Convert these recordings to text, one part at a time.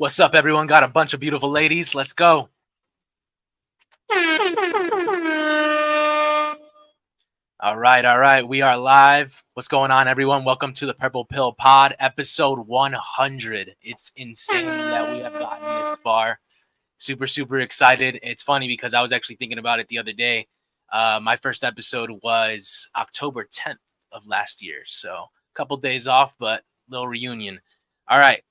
What's up, everyone? Got a bunch of beautiful ladies. Let's go. All right. We are live. What's going on, everyone? Welcome to the Purple Pill Pod, episode 100. It's insane that we have gotten this far. Super excited. It's funny because I was actually thinking about it the other day. My first episode was October 10th of last year. So a couple days off, but little reunion. All right.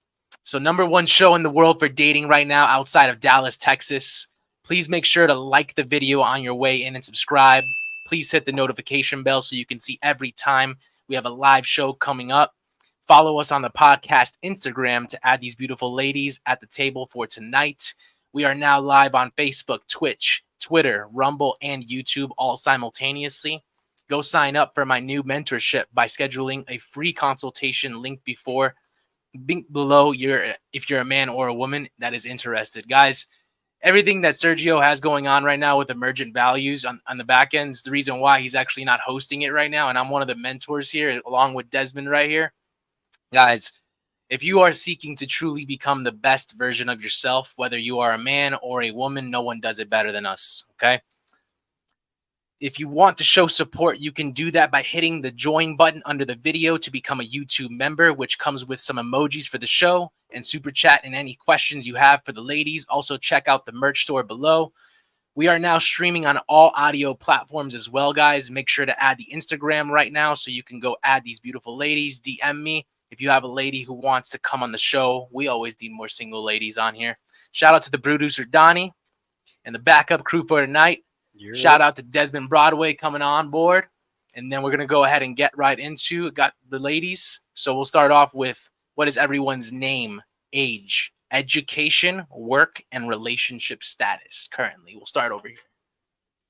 So number one show in the world for dating right now outside of Dallas, Texas. Please make sure to like the video on your way in and subscribe. Please hit the notification bell so you can see every time we have a live show coming up. Follow us on the podcast Instagram to add these beautiful ladies at the table for tonight. We are now live on Facebook, Twitch, Twitter, Rumble, and YouTube all simultaneously. Go sign up for my new mentorship by scheduling a free consultation linked below if you're a man or a woman that is interested. Guys, everything that Sergio has going on right now with Emergent Values on the back end is the reason why he's actually not hosting it right now. And I'm one of the mentors here along with Desmond right here. Guys, if you are seeking to truly become the best version of yourself, whether you are a man or a woman, no one does it better than us, okay? If you want to show support, you can do that by hitting the join button under the video to become a YouTube member, which comes with some emojis for the show and super chat and any questions you have for the ladies. Also, check out the merch store below. We are now streaming on all audio platforms as well, guys. Make sure to add the Instagram right now so you can go add these beautiful ladies. DM me if you have a lady who wants to come on the show. We always need more single ladies on here. Shout out to the producer, Donnie, and the backup crew for tonight. Shout out to Desmond Broadway coming on board. And then we're going to go ahead and get right into got the ladies. So we'll start off with what is everyone's name, age, education, work, and relationship status currently. We'll start over here.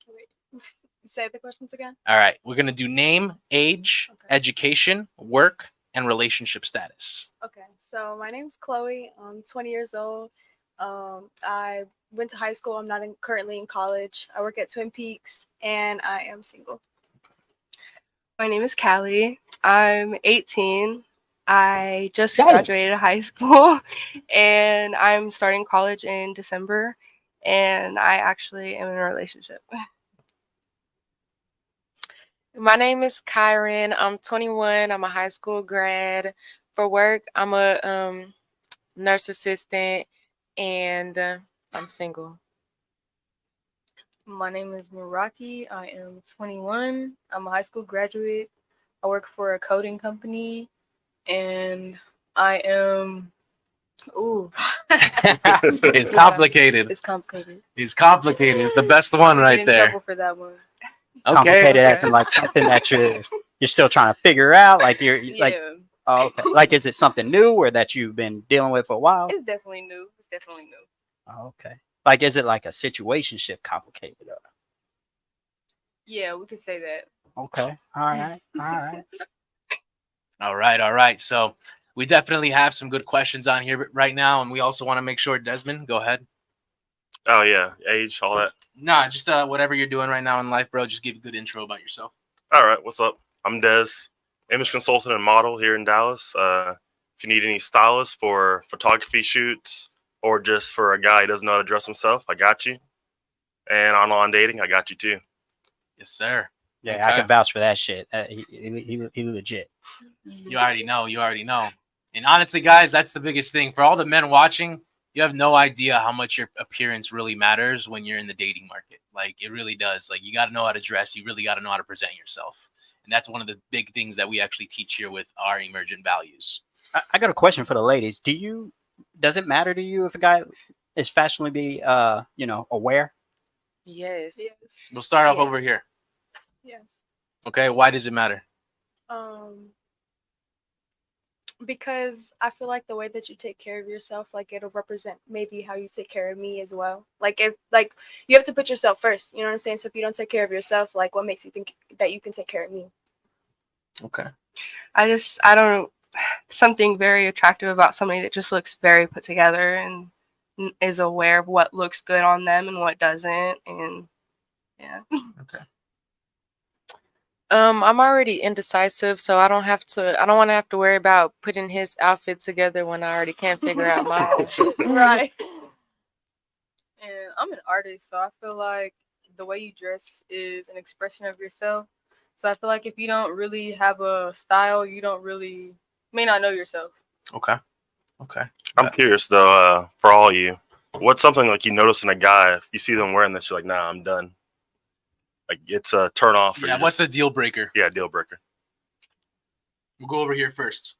Wait, say the questions again. All right. We're going to do name, age, education, work, and relationship status. Okay. So my name's Chloe. I'm 20 years old. I went to high school. I'm not currently in college. I work at Twin Peaks, and I am single. My name is Callie. I'm 18. I just graduated high school, and I'm starting college in December, and I actually am in a relationship. My name is Kyron. I'm 21. I'm a high school grad. For work, I'm a nurse assistant, and I'm single. My name is Meraki. I am 21. I'm a high school graduate. I work for a coding company, and I am. Ooh. It's complicated. It's complicated. It's complicated. It's the best one I right get in there. trouble for that one. Complicated as in like something that you're still trying to figure out. Like you're like, Yeah. oh, okay. Like, is it something new or that you've been dealing with for a while? It's definitely new. Oh, okay. Like, is it like a situationship complicated? Yeah, we could say that. Okay. All right. All right. So we definitely have some good questions on here right now. And we also want to make sure, Desmond, go ahead. Oh, yeah. Age, all that. Nah, just whatever you're doing right now in life, bro. Just give a good intro about yourself. All right. What's up? I'm Des, image consultant and model here in Dallas. If you need any stylists for photography shoots or just for a guy who doesn't know how to dress himself, I got you. And online dating, I got you too. Yes, sir. Yeah, Okay. I can vouch for that shit. He legit. You already know. And honestly, guys, that's the biggest thing. For all the men watching, you have no idea how much your appearance really matters when you're in the dating market. Like, it really does. Like, you got to know how to dress. You really got to know how to present yourself. And that's one of the big things that we actually teach here with our Emergent Values. I got a question for the ladies. Does it matter to you if a guy is fashionably aware? Yes. We'll start off Yes. over here. Yes. Okay, why does it matter? Because I feel like the way that you take care of yourself, like it'll represent maybe how you take care of me as well. Like if you have to put yourself first, you know what I'm saying? So if you don't take care of yourself, like what makes you think that you can take care of me? Okay. I don't know, something very attractive about somebody that just looks very put together and is aware of what looks good on them and what doesn't. And yeah. Okay. I'm already indecisive, so I don't want to have to worry about putting his outfit together when I already can't figure out mine. Right. And I'm an artist, so I feel like the way you dress is an expression of yourself. So I feel like if you don't really have a style, you don't really may not know yourself. Okay. Okay. I'm curious though, for all you, what's something like you notice in a guy if you see them wearing this, you're like, nah, I'm done. Like it's a turn off. Yeah. What's the deal breaker? Yeah, deal breaker. We'll go over here first.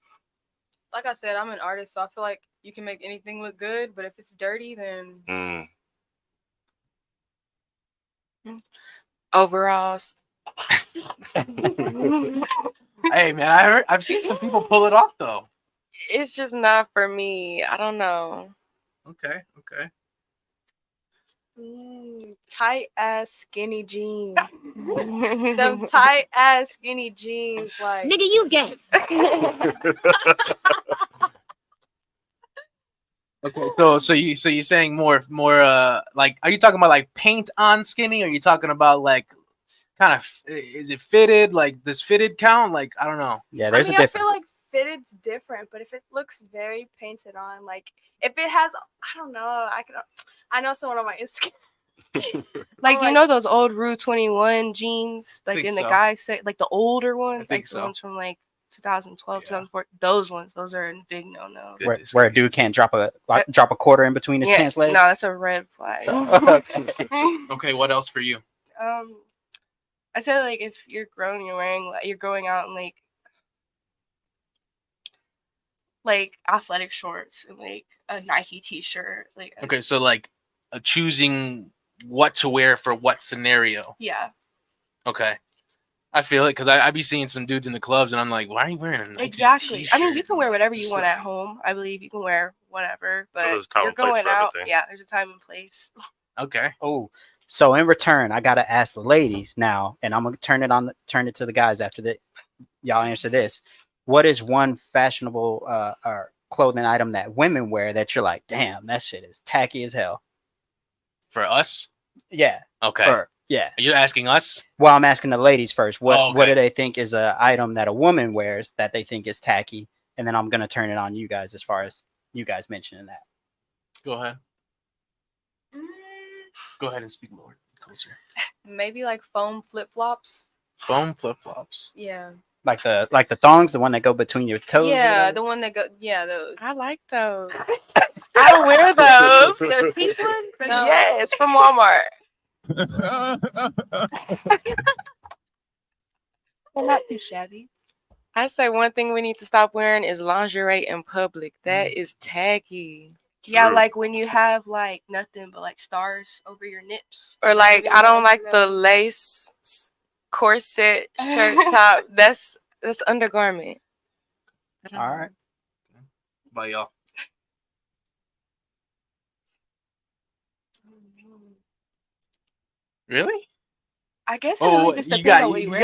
Like I said, I'm an artist, so I feel like you can make anything look good, but if it's dirty, then Overalls. Hey man, I've seen some people pull it off though. It's just not for me. I don't know. Okay. Okay. Tight ass skinny jeans. Them tight ass skinny jeans, like Nigga, you gay. Okay. So you're saying more like, are you talking about like paint on skinny? Or are you talking about like kind of, is it fitted? Like, does fitted count? Like, I don't know. Yeah, there's I mean, a I difference. feel like fitted's different, but if it looks very painted on, like if it has, I don't know, I know someone on my Instagram. Like, Oh, you know those old Rue 21 jeans, like Think in the so. guys say, like the older ones, think like so. the ones from like 2012, Yeah. 2014. Those ones, those are a big no. Good where a description. dude can't drop a quarter in between his Yeah, pants legs. no, that's a red flag. So- Okay. What else for you? I said like if you're grown, you're going out in like athletic shorts and like a Nike t-shirt, like Okay. So like, choosing what to wear for what scenario. yeah, Okay. I feel it because I be seeing some dudes in the clubs and I'm like, why are you wearing a Nike exactly. I mean, you t-shirt? can wear whatever you Just want like- at home. I believe you can wear whatever, but there's time you're and place going for out. everything. Yeah, there's a time and place. Okay. Oh, so in return, I gotta ask the ladies now, and I'm gonna turn it to the guys after that. Y'all answer this. What is one fashionable or clothing item that women wear that you're like, damn, that shit is tacky as hell? For us. Yeah. Okay. Yeah. Are you asking us? Well, I'm asking the ladies first. What Oh, what okay. do they think is a item that a woman wears that they think is tacky? And then I'm gonna turn it on you guys as far as you guys mentioning that. Go ahead. Go ahead and speak more closer. maybe like foam flip flops. Foam flip flops. Yeah. Like the thongs, the one that go between your toes. or Yeah, whatever? the one that go. Yeah, those. I like those. I don't wear those. They're cheap ones? No. Yes, from Walmart. They're not too shabby. I say one thing we need to stop wearing is lingerie in public. That is tacky. Yeah, True. like when you have like nothing but like stars over your nips. Or like I don't like the Exactly. lace corset shirt top. That's undergarment. I don't All know. right. By y'all. Really? I guess it Oh, really just you depends on got what you you wear.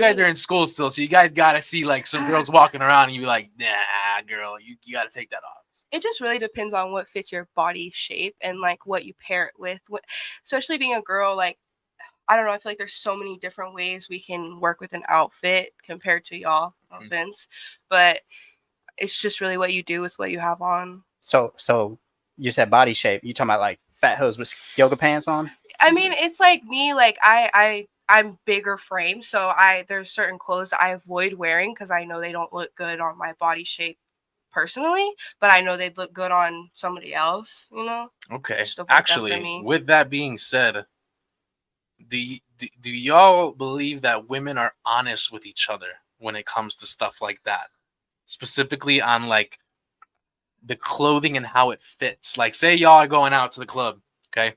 guys are in school still, so you guys gotta see like some girls walking around and you be like, nah, girl, you gotta take that off. It just really depends on what fits your body shape and like what you pair it with. Especially being a girl, like I don't know, I feel like there's so many different ways we can work with an outfit compared to y'all. No offense, but it's just really what you do with what you have on. So you said body shape. You talking about like fat hoes with yoga pants on? I mean, it's like me, like I'm bigger frame, so there's certain clothes I avoid wearing because I know they don't look good on my body shape personally, but I know they'd look good on somebody else, you know? Okay. Just avoid that for Actually, me. with that being said, do y'all believe that women are honest with each other when it comes to stuff like that? Specifically on like the clothing and how it fits. Like say y'all are going out to the club, okay?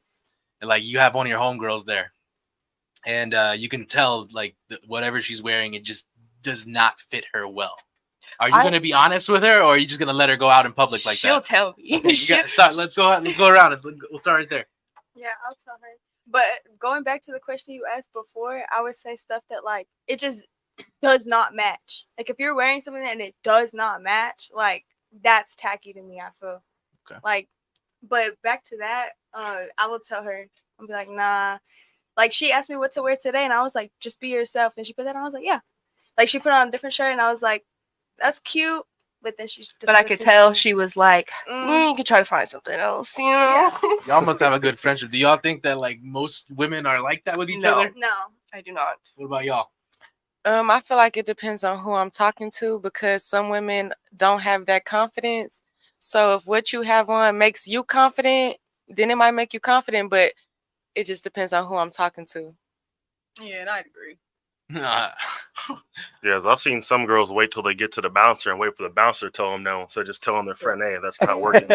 And like you have one of your homegirls there. And you can tell like whatever she's wearing, it just does not fit her well. Are you gonna be honest with her, or are you just gonna let her go out in public like She'll that? tell me. Okay, you gotta start. Let's go around. We'll start right there. Yeah, I'll tell her. But going back to the question you asked before, I would say stuff that like it just does not match. Like if you're wearing something and it does not match, like that's tacky to me, I feel. Okay. Like, but back to that, I will tell her, I'll be like, nah, Like she asked me what to wear today, and I was like, just be yourself. And she put that on. I was like, yeah. Like she put on a different shirt, and I was like, that's cute. But then she. But I could tell she was like, Mm. you could try to find something else, you know? Yeah. Y'all must have a good friendship. Do y'all think that like most women are like that with each No. other? No. I do not. What about y'all? I feel like it depends on who I'm talking to because some women don't have that confidence. So if what you have on makes you confident, then it might make you confident, but it just depends on who I'm talking to. Yeah, and I'd agree. Nah. Yes, I've seen some girls wait till they get to the bouncer and wait for the bouncer to tell them no, instead of just telling their friend, "Hey, that's not working."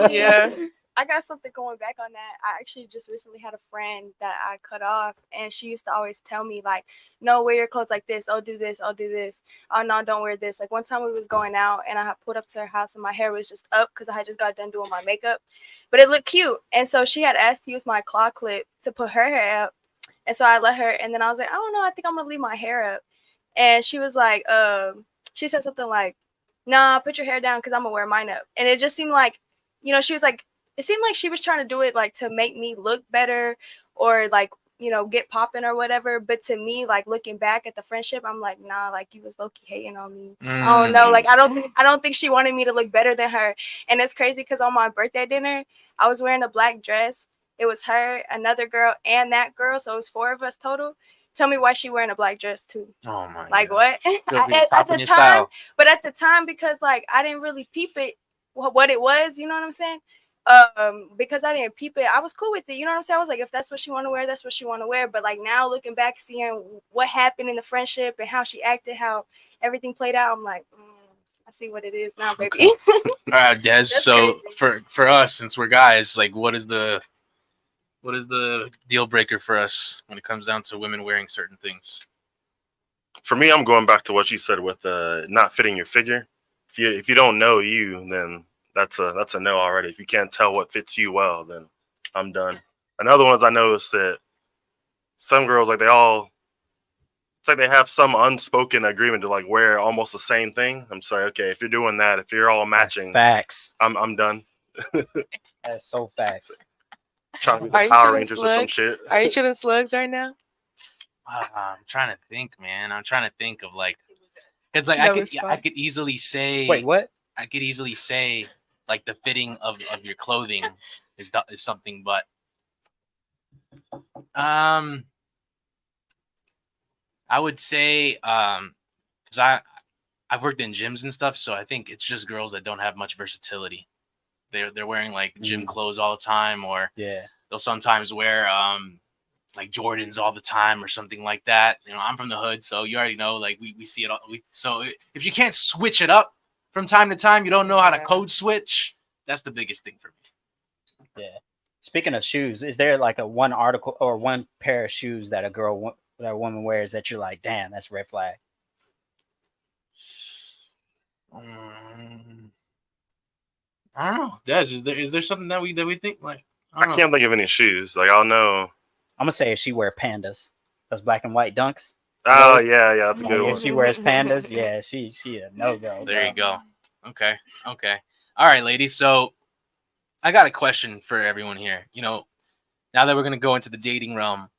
Yeah. I got something going back on that. I actually just recently had a friend that I cut off, and she used to always tell me like, "No, wear your clothes like this. Oh, do this. Oh, do this. Oh, no, don't wear this." Like one time we was going out, and I had pulled up to her house, and my hair was just up because I had just got done doing my makeup, but it looked cute. And so she had asked to use my claw clip to put her hair up, and so I let her. And then I was like, "I don't know. I think I'm gonna leave my hair up." And she was like, she said something like, "Nah, put your hair down because I'm gonna wear mine up." And it just seemed like, she was like. It seemed like she was trying to do it like to make me look better or like, get popping or whatever. But to me, like looking back at the friendship, I'm like, nah, like you was low-key hating on me. I don't know. Like I don't think she wanted me to look better than her. And it's crazy because on my birthday dinner, I was wearing a black dress. It was her, another girl, and that girl. So it was 4 of us total. Tell me why she wearing a black dress too. Oh my Like God. what? At the time, but at the time, because like I didn't really peep it what it was, you know what I'm saying? Because I didn't peep it, I was cool with it, you know what I'm saying? I was like, if that's what she want to wear, that's what she want to wear. But like now looking back, seeing what happened in the friendship and how she acted, how everything played out, I'm like, I see what it is now, baby. Okay. All right, Des. That's So crazy. for us, since we're guys, like, what is the deal breaker for us when it comes down to women wearing certain things? For me, I'm going back to what you said with not fitting your figure. If you don't know you, then that's a no already. If you can't tell what fits you well, then I'm done. Another ones I noticed that some girls it's like they have some unspoken agreement to like wear almost the same thing. I'm sorry, okay, if you're doing that, if you're all matching, Facts. I'm done. That's so facts. Trying to be Are the you Power shooting Rangers or some slugs? shit. Are you shooting slugs right now? I'm trying to think, man. I'm trying to think of like, it's like No I response. could easily say. Wait, what? I could easily say like the fitting of your clothing is something, but I would say because I've worked in gyms and stuff, so I think it's just girls that don't have much versatility. They're wearing like gym clothes all the time, or Yeah. they'll sometimes wear like Jordans all the time or something like that. You know, I'm from the hood, so you already know, like we see it all. So if you can't switch it up from time to time, you don't know how to code switch. That's the biggest thing for me. Yeah. Speaking of shoes, is there like a one article or one pair of shoes that that a woman wears that you're like, damn, that's red flag? I don't know. Des, is there something that we think like? I don't know. can't think of any shoes. Like I'll know. I'm gonna say if she wear pandas, those black and white dunks. Oh yeah, that's a good If one. she wears pandas, yeah, she a no go. There you go. Okay. All right, ladies. So I got a question for everyone here. You know, now that we're gonna go into the dating realm,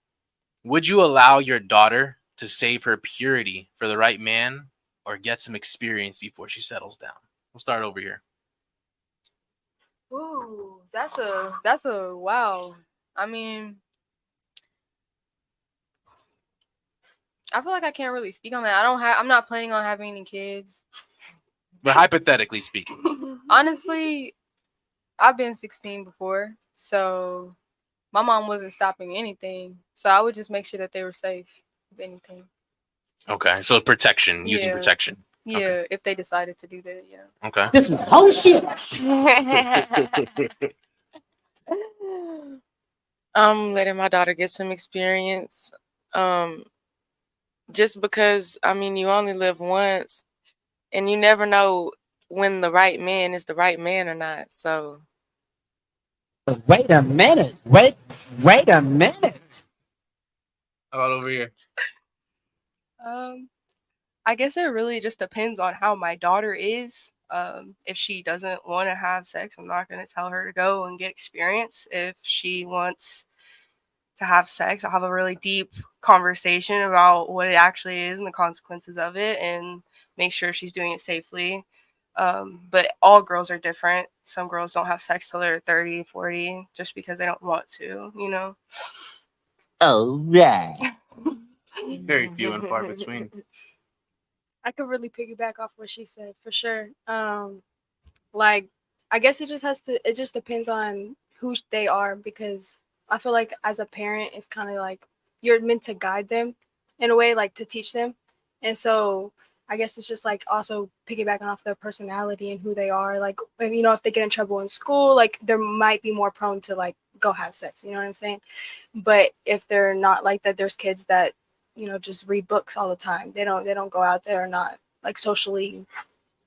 would you allow your daughter to save her purity for the right man, or get some experience before she settles down? We'll start over here. Ooh, that's a wow. I mean, I feel like I can't really speak on that. I'm not planning on having any kids. But hypothetically speaking, Honestly, I've been 16 before, so my mom wasn't stopping anything. So I would just make sure that they were safe, if anything. okay. So protection, using Yeah. protection. Yeah, Okay. if they decided to do that, yeah. Okay. This is bullshit. I'm letting my daughter get some experience. Just because I mean you only live once and you never know when the right man is the right man or not. So Wait a minute. Wait a minute. How about over here? I guess it really just depends on how my daughter is. If she doesn't want to have sex, I'm not going to tell her to go and get experience. If she wants to have sex, I'll have a really deep conversation about what it actually is and the consequences of it, and make sure she's doing it safely. But all girls are different. Some girls don't have sex till they're 30, 40, just because they don't want to, you know? All right. Very few and far between. I could really piggyback off what she said for sure. Like I guess it just depends on who they are, because I feel like as a parent it's kind of like you're meant to guide them in a way, like to teach them. And so I guess it's just like also piggybacking off their personality and who they are. Like if they get in trouble in school, like they might be more prone to like go have sex, you know what I'm saying? But if they're not like that, there's kids that just read books all the time. They don't go out there, or not like socially.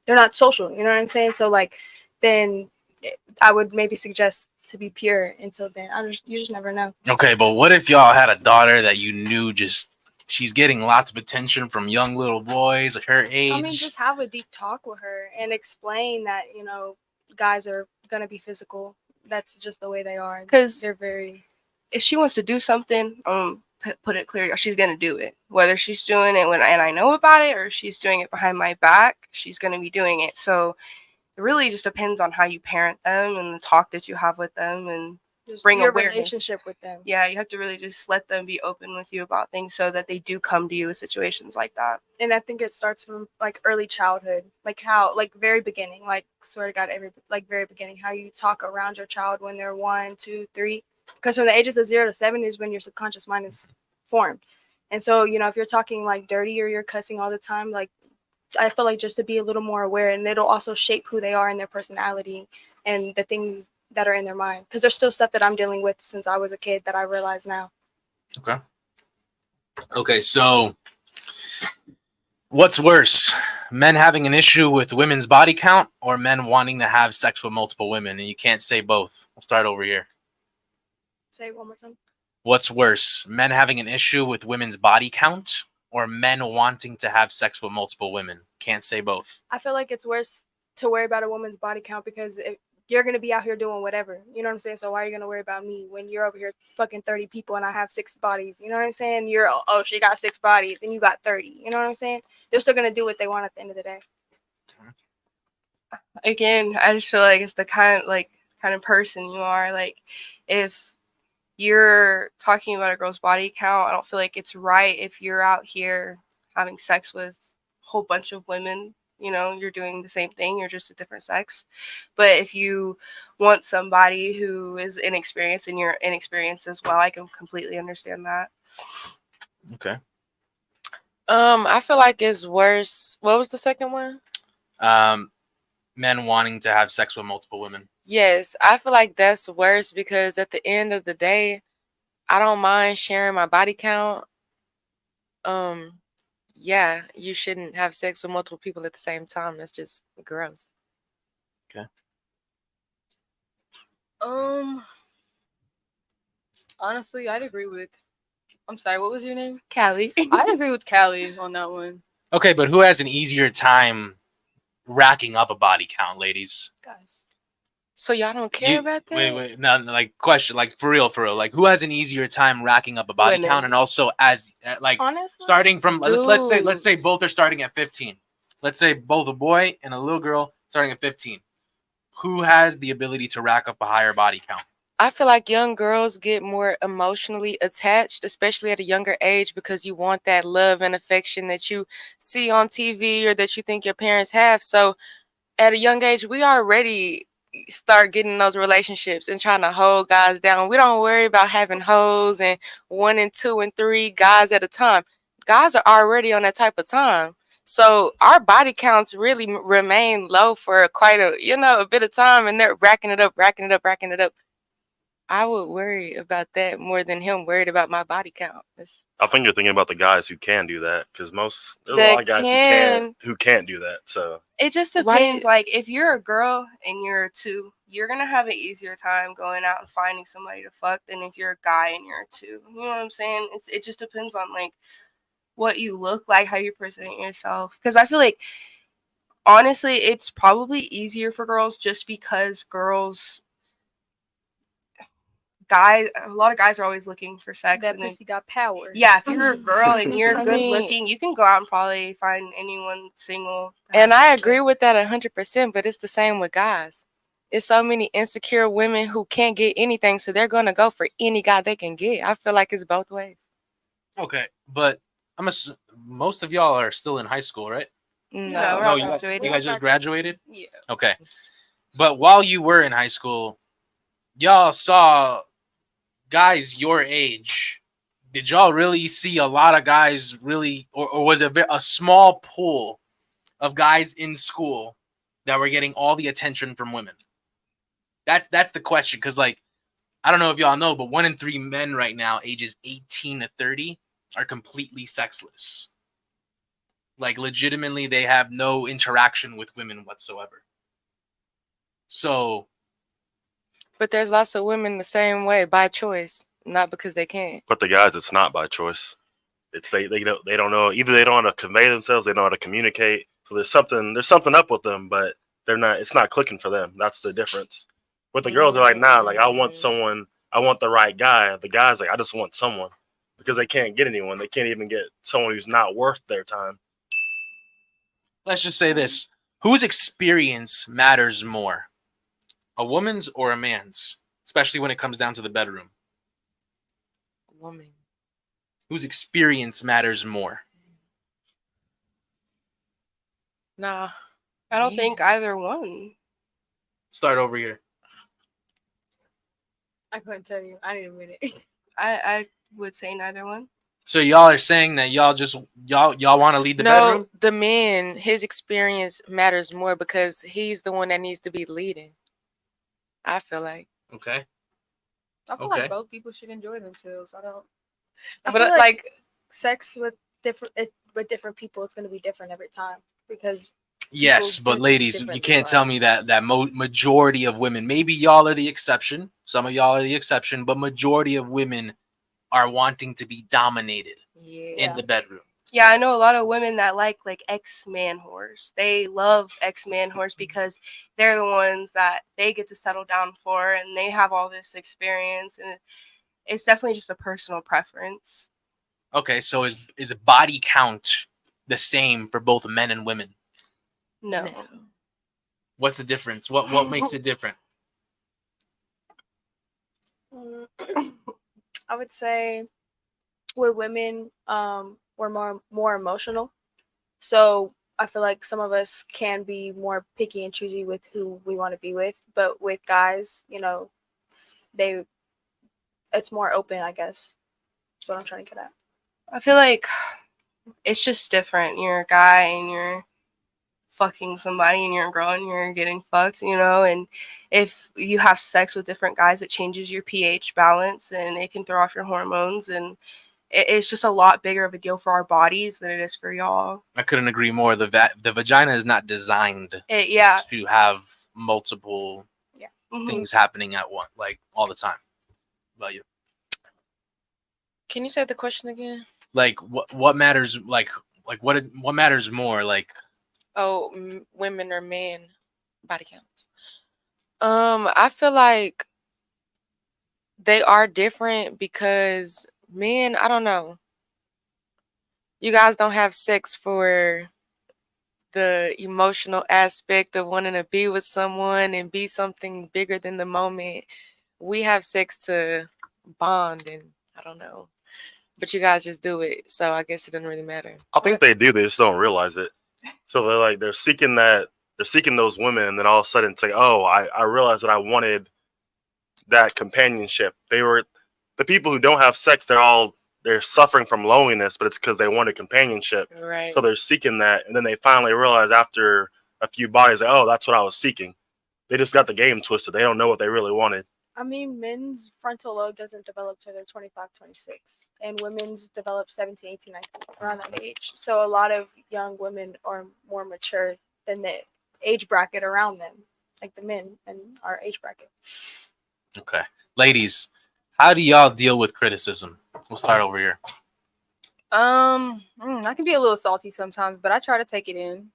They're not social, you know what I'm saying? So like then I would maybe suggest to be pure until then. You just never know. Okay, but what if y'all had a daughter that you knew just she's getting lots of attention from young little boys like her age? I mean, just have a deep talk with her and explain that guys are gonna be physical. That's just the way they are. 'Cause they're very. If she wants to do something, put it clear, she's gonna do it. Whether she's doing it and I know about it, or she's doing it behind my back, she's gonna be doing it. So it really just depends on how you parent them and the talk that you have with them, and Just bring your awareness. relationship with them. Yeah, you have to really just let them be open with you about things so that they do come to you with situations like that. And I think it starts from like early childhood, like how very beginning, like swear to God, very beginning, how you talk around your child when they're 1, 2, 3, because from the ages of 0 to 7 is when your subconscious mind is formed. And so if you're talking like dirty or you're cussing all the time, like I feel like just to be a little more aware, and it'll also shape who they are and their personality and the things that are in their mind, because there's still stuff that I'm dealing with since I was a kid that I realize now. Okay, so what's worse, men having an issue with women's body count or men wanting to have sex with multiple women? And you can't say both. I'll start over here. Say it one more time. What's worse, men having an issue with women's body count or men wanting to have sex with multiple women? Can't say both. I feel like it's worse to worry about a woman's body count, because if you're going to be out here doing whatever, you know what I'm saying? So why are you going to worry about me when you're over here fucking 30 people and I have 6 bodies? You know what I'm saying? She got 6 bodies and you got 30. You know what I'm saying? They're still going to do what they want at the end of the day. Again, I just feel like it's the kind of person you are. Like, if you're talking about a girl's body count, I don't feel like it's right if you're out here having sex with a whole bunch of women. You're doing the same thing, you're just a different sex. But if you want somebody who is inexperienced and you're inexperienced as well, I can completely understand that. Okay. I feel like it's worse. What was the second one? Men wanting to have sex with multiple women. Yes, I feel like that's worse because at the end of the day, I don't mind sharing my body count. Yeah, you shouldn't have sex with multiple people at the same time. That's just gross. Okay. Honestly, I'd agree with. I'm sorry, what was your name? Callie. I'd agree with Callie on that one. Okay, but who has an easier time racking up a body count, ladies? Guys. So y'all don't care about that? Wait. No, like question, like for real. Like who has an easier time racking up a body Women. count, and also as like Honestly, starting from let's Dudes. say both are starting at 15. Let's say both a boy and a little girl starting at 15. Who has the ability to rack up a higher body count? I feel like young girls get more emotionally attached, especially at a younger age, because you want that love and affection that you see on TV or that you think your parents have. So at a young age, we already start getting those relationships and trying to hold guys down. We don't worry about having hoes and 1 and 2 and 3 guys at a time. Guys are already on that type of time. So our body counts really remain low for quite a bit of time, and they're racking it up. I would worry about that more than him worried about my body count. I think you're thinking about the guys who can do that, because there's a lot of guys who can't do that. So It just Why do you- depends. Like, if you're a girl and you're a 2, you're gonna have an easier time going out and finding somebody to fuck than if you're a guy and you're a 2. You know what I'm saying? It just depends on like what you look like, how you present yourself. Because I feel like honestly, it's probably easier for girls just because girls a lot of guys are always looking for sex. That And then, pussy got power. yeah, if you're a girl and you're I good mean- looking, you can go out and probably find anyone single. And I agree with that 100%, but it's the same with guys. It's so many insecure women who can't get anything, so they're gonna go for any guy they can get. I feel like it's both ways. Okay, but most of y'all are still in high school, right? No, No, we're all you graduated. guys just graduated. Yeah. Okay, but while you were in high school, y'all saw guys your age. Did y'all really see a lot of guys really, or was it a small pool of guys in school that were getting all the attention from women? That's the question, because like I don't know if y'all know, but 1 in 3 men right now, ages 18 to 30, are completely sexless. Like legitimately, they have no interaction with women whatsoever. So But there's lots of women the same way by choice, not because they can't. But the guys, it's not by choice. It's they don't know, either they don't know how to convey themselves, they don't know how to communicate. So there's something up with them, but they're not. It's not clicking for them. That's the difference. With the girls, they're like, nah, like I want someone. I want the right guy. The guys like, I just want someone, because they can't get anyone. They can't even get someone who's not worth their time. let's just say this: whose experience matters more, a woman's or a man's? Especially when it comes down to the bedroom. Woman. Whose experience matters more? Nah. I don't think either one. Start over here. I couldn't tell you. I need a minute. I would say neither one. So y'all are saying that y'all want to lead the bedroom? The man, his experience matters more because he's the one that needs to be leading. I feel like. Okay. I feel Okay. like both people should enjoy themselves. I I But feel like sex with different people, it's gonna be different every time because Yes, People but do ladies, you differently, can't right? tell me that majority of women, maybe y'all are the exception, some of y'all are the exception, but majority of women are wanting to be dominated Yeah. in the bedroom. Yeah, I know a lot of women that like ex-man whores. They love ex-man whores because they're the ones that they get to settle down for and they have all this experience, and it's definitely just a personal preference. Okay, so is body count the same for both men and women? No. What's the difference? What makes it different? I would say with women, we're more emotional. So I feel like some of us can be more picky and choosy with who we want to be with. But with guys, it's more open, I guess. That's what I'm trying to get at. I feel like it's just different. You're a guy and you're fucking somebody, and you're a girl and you're getting fucked, and if you have sex with different guys, it changes your pH balance and it can throw off your hormones, and it's just a lot bigger of a deal for our bodies than it is for y'all. I couldn't agree more. The vagina is not designed Yeah. to have multiple Mhm. things happening at once, like all the time. What about you? Can you say the question again? Like what matters? Like what matters more? Like Oh, women or men body counts. I feel like they are different because men, I don't know. You guys don't have sex for the emotional aspect of wanting to be with someone and be something bigger than the moment. We have sex to bond, and I don't know. But you guys just do it, so I guess it doesn't really matter. I think they do. They just don't realize it. So they're seeking those women, and then all of a sudden it's like, oh, I realized that I wanted that companionship. The people who don't have sex. They're suffering from loneliness, but it's because they wanted companionship. Right. So they're seeking that, and then they finally realize after a few bodies, like, oh, that's what I was seeking. They just got the game twisted. They don't know what they really wanted. I mean, men's frontal lobe doesn't develop till they're 25, 26, and women's develop 17, 18, 19, around that age. So a lot of young women are more mature than the age bracket around them, like the men in our age bracket. okay, ladies, how do y'all deal with criticism? We'll start over here. I can be a little salty sometimes, but I try to take it in.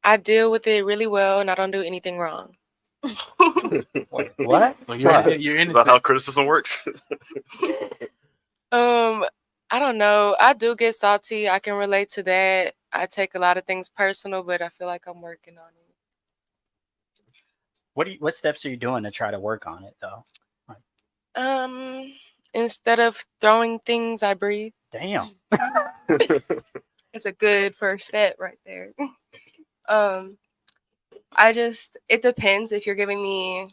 I deal with it really well, and I don't do anything wrong. Wait, what? So you're in Is it. that how criticism works? I don't know. I do get salty. I can relate to that. I take a lot of things personal, but I feel like I'm working on it. What steps are you doing to try to work on it though? Instead of throwing things, I breathe. Damn. It's a good first step right there. It depends. If you're giving me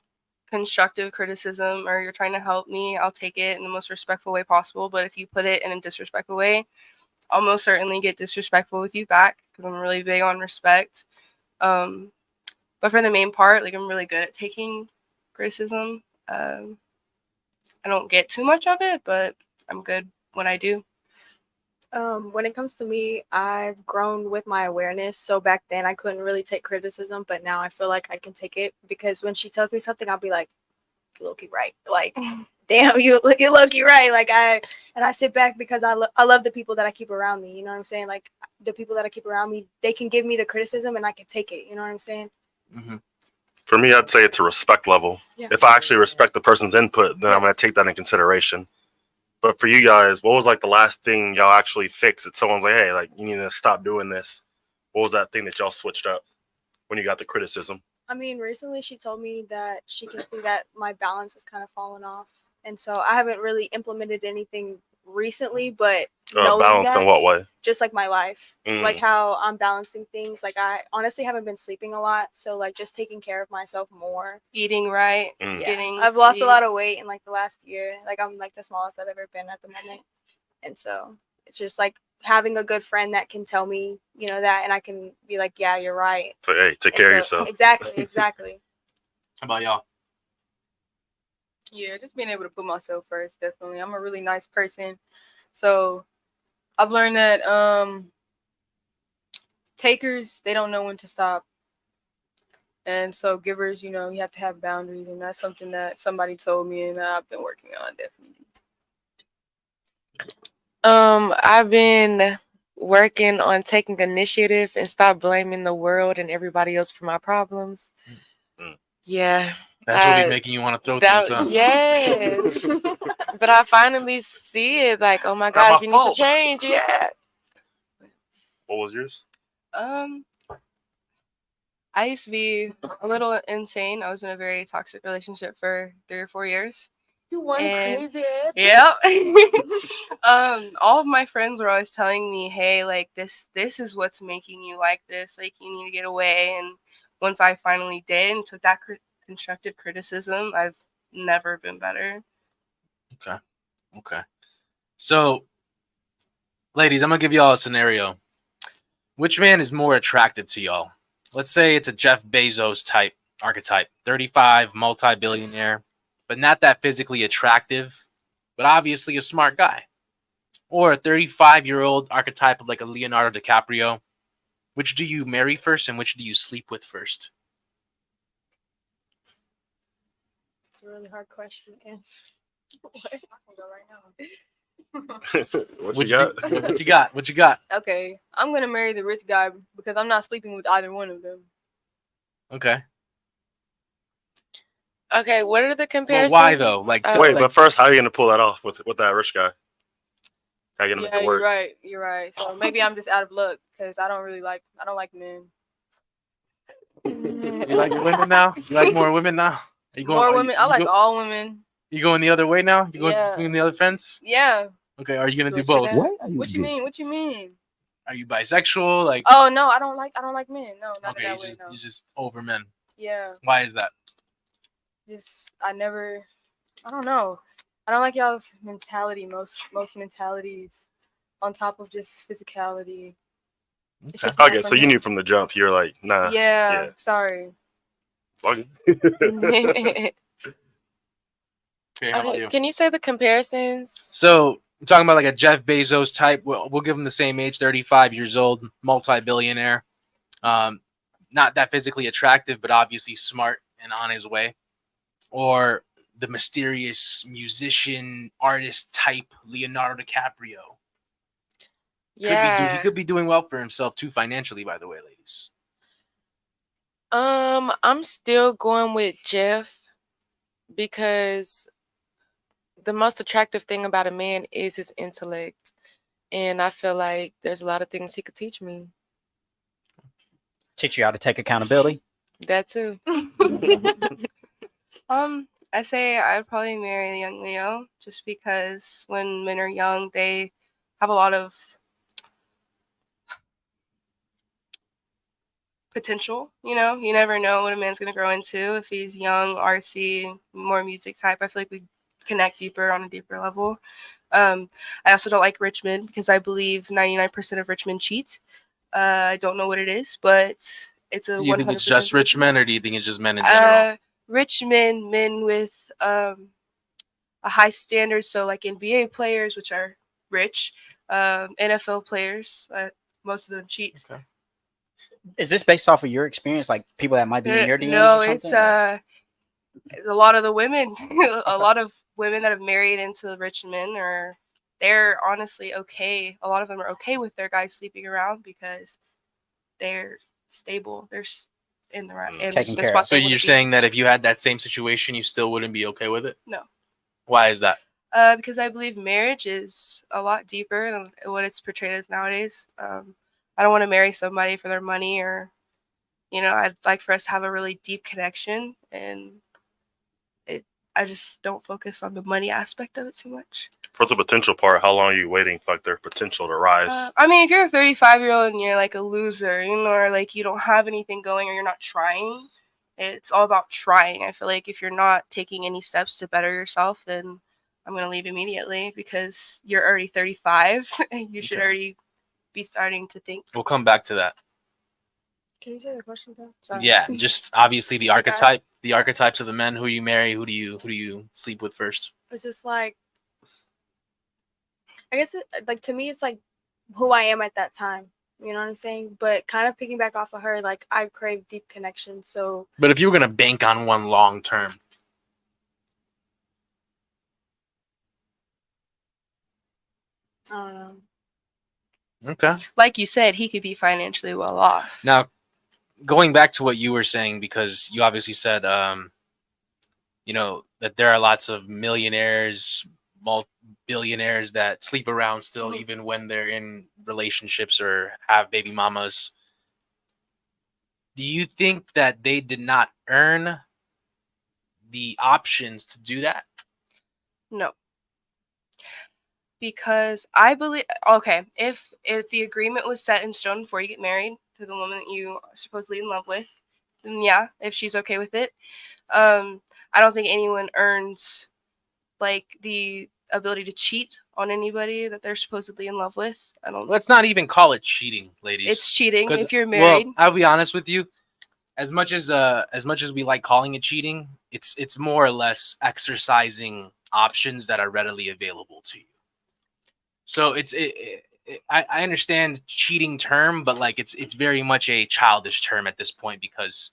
constructive criticism or you're trying to help me, I'll take it in the most respectful way possible. But if you put it in a disrespectful way, I'll most certainly get disrespectful with you back because I'm really big on respect. But for the main part, like, I'm really good at taking criticism. I don't get too much of it, but I'm good when I do. When it comes to me, I've grown with my awareness. So back then I couldn't really take criticism, but now I feel like I can take it because when she tells me something, I'll be like, "Loki, right?" Like, "Damn, you Loki, right?" Like I sit back because I love the people that I keep around me. You know what I'm saying? Like the people that I keep around me, they can give me the criticism and I can take it. You know what I'm saying? Mm-hmm. For me, I'd say it's a respect level. Yeah. If I actually respect the person's input, then I'm going to take that in consideration. But for you guys, what was like the last thing y'all actually fixed? That someone's like, "Hey, like you need to stop doing this." What was that thing that y'all switched up when you got the criticism? I mean, recently she told me that she can see that my balance has kind of fallen off, and so I haven't really implemented anything recently. But knowing Balance that, in what way? just like my life, Mm. like how I'm balancing things. Like I honestly haven't been sleeping a lot, so like just taking care of myself more. Eating right, Mm. Yeah, getting I've lost a sleep. lot of weight in like the last year. Like I'm like the smallest I've ever been at the moment, and so it's just like having a good friend that can tell me, you know, that, and I can be like, "Yeah, you're right." So hey, take And care of so- yourself. Exactly. How about y'all? Yeah, just being able to put myself first, definitely. I'm a really nice person. So I've learned that takers, they don't know when to stop. And so givers, you know, you have to have boundaries, and that's something that somebody told me and that I've been working on, definitely. I've been working on taking initiative and stop blaming the world and everybody else for my problems. Mm. Yeah. That's what be making you want to throw things up. Yes. But I finally see it like, oh my It's not God, my you fault. need to change. Yeah. What was yours? I used to be a little insane. I was in a very toxic relationship for 3 or 4 years. You one And- crazy ass. Yep. All of my friends were always telling me, "Hey, like this is what's making you like this. Like you need to get away." And once I finally did and took that constructive criticism, I've never been better. Okay. So, ladies, I'm gonna give y'all a scenario. Which man is more attractive to y'all? Let's say it's a Jeff Bezos type archetype, 35, multi-billionaire, but not that physically attractive, but obviously a smart guy. Or a 35-year-old archetype of like a Leonardo DiCaprio. Which do you marry first and which do you sleep with first? It's a really hard question to answer. I can go right now. What you got? What you got? What you got? Okay, I'm gonna marry the rich guy because I'm not sleeping with either one of them. Okay. Okay, what are the But comparisons? why though? Like, Wait, like, but first, how are you gonna pull that off with that rich guy? How you gonna Yeah, make it you're work? right. You're right. So maybe I'm just out of luck because I don't like men. you like women now? You like more women now? Are you More are you- women. I you like go- all women. You going the other way now? You going Yeah. between the other fence? Yeah. Okay. Are you gonna do Switch it both? up. What are you What you doing? mean? What you mean? Are you bisexual? Like, Oh no, I don't like men. No, not okay, in that way. No. you're just over men. Yeah. Why is that? Just I don't know. I don't like y'all's mentality. Most mentalities on top of just physicality. It's Okay. just not Okay, for so you me. knew from the jump. You're like, nah. Yeah. yeah. Sorry. It's all good. Okay, how about you? Can you say the comparisons? So we're talking about like a Jeff Bezos type. We'll give him the same age, 35 years old, multi-billionaire. Not that physically attractive, but obviously smart and on his way. Or the mysterious musician, artist type, Leonardo DiCaprio. He Yeah. could be doing well for himself too financially, by the way, ladies. I'm still going with Jeff because the most attractive thing about a man is his intellect. And I feel like there's a lot of things he could teach me. Teach you how to take accountability. That too. I say I'd probably marry a young Leo just because when men are young, they have a lot of potential. You never know what a man's gonna grow into. If he's young, RC, more music type, I feel like we connect deeper on a deeper level. I also don't like rich men because I believe 99% of rich men cheat. I don't know what it is, but it's a. Do you think it's 100% just rich men, or do you think it's just men in general? Rich men with a high standard. So like NBA players, which are rich, NFL players, most of them cheat. Okay. Is this based off of your experience, like people that might be in your DMs? No, or it's something, or- a lot of the women, a lot of women that have married into rich men they're honestly okay. A lot of them are okay with their guys sleeping around because they're stable. They're in the right. Taken care of. So you're saying that if you had that same situation, you still wouldn't be okay with it? No. Why is that? Because I believe marriage is a lot deeper than what it's portrayed as nowadays. I don't want to marry somebody for their money or, I'd like for us to have a really deep connection, and I just don't focus on the money aspect of it too much. For the potential part, how long are you waiting for like their potential to rise? I mean, if you're a 35-year-old and you're like a loser, or like you don't have anything going or you're not trying, it's all about trying. I feel like if you're not taking any steps to better yourself, then I'm going to leave immediately because you're already 35 and you should already be starting to think. We'll come back to that. Can you say the question again? Sorry. Yeah, just obviously the archetypes of the men who you marry. Who do you sleep with first? It's just like, I guess like to me it's like who I am at that time. You know what I'm saying? But kind of picking back off of her, like I crave deep connection. So But if you were gonna bank on one long term, I don't know. okay. Like you said, he could be financially well off. Now, going back to what you were saying, because you obviously said, that there are lots of millionaires, billionaires that sleep around still, even when they're in relationships or have baby mamas. Do you think that they did not earn the options to do that? No. Because I believe, okay, if the agreement was set in stone before you get married to the woman that you are supposedly in love with, then yeah, if she's okay with it. I don't think anyone earns like the ability to cheat on anybody that they're supposedly in love with. I don't. Let's not even call it cheating, ladies. It's cheating 'Cause, if you're married. Well, I'll be honest with you. As much as we like calling it cheating, it's more or less exercising options that are readily available to you. So I understand cheating term, but like it's very much a childish term at this point because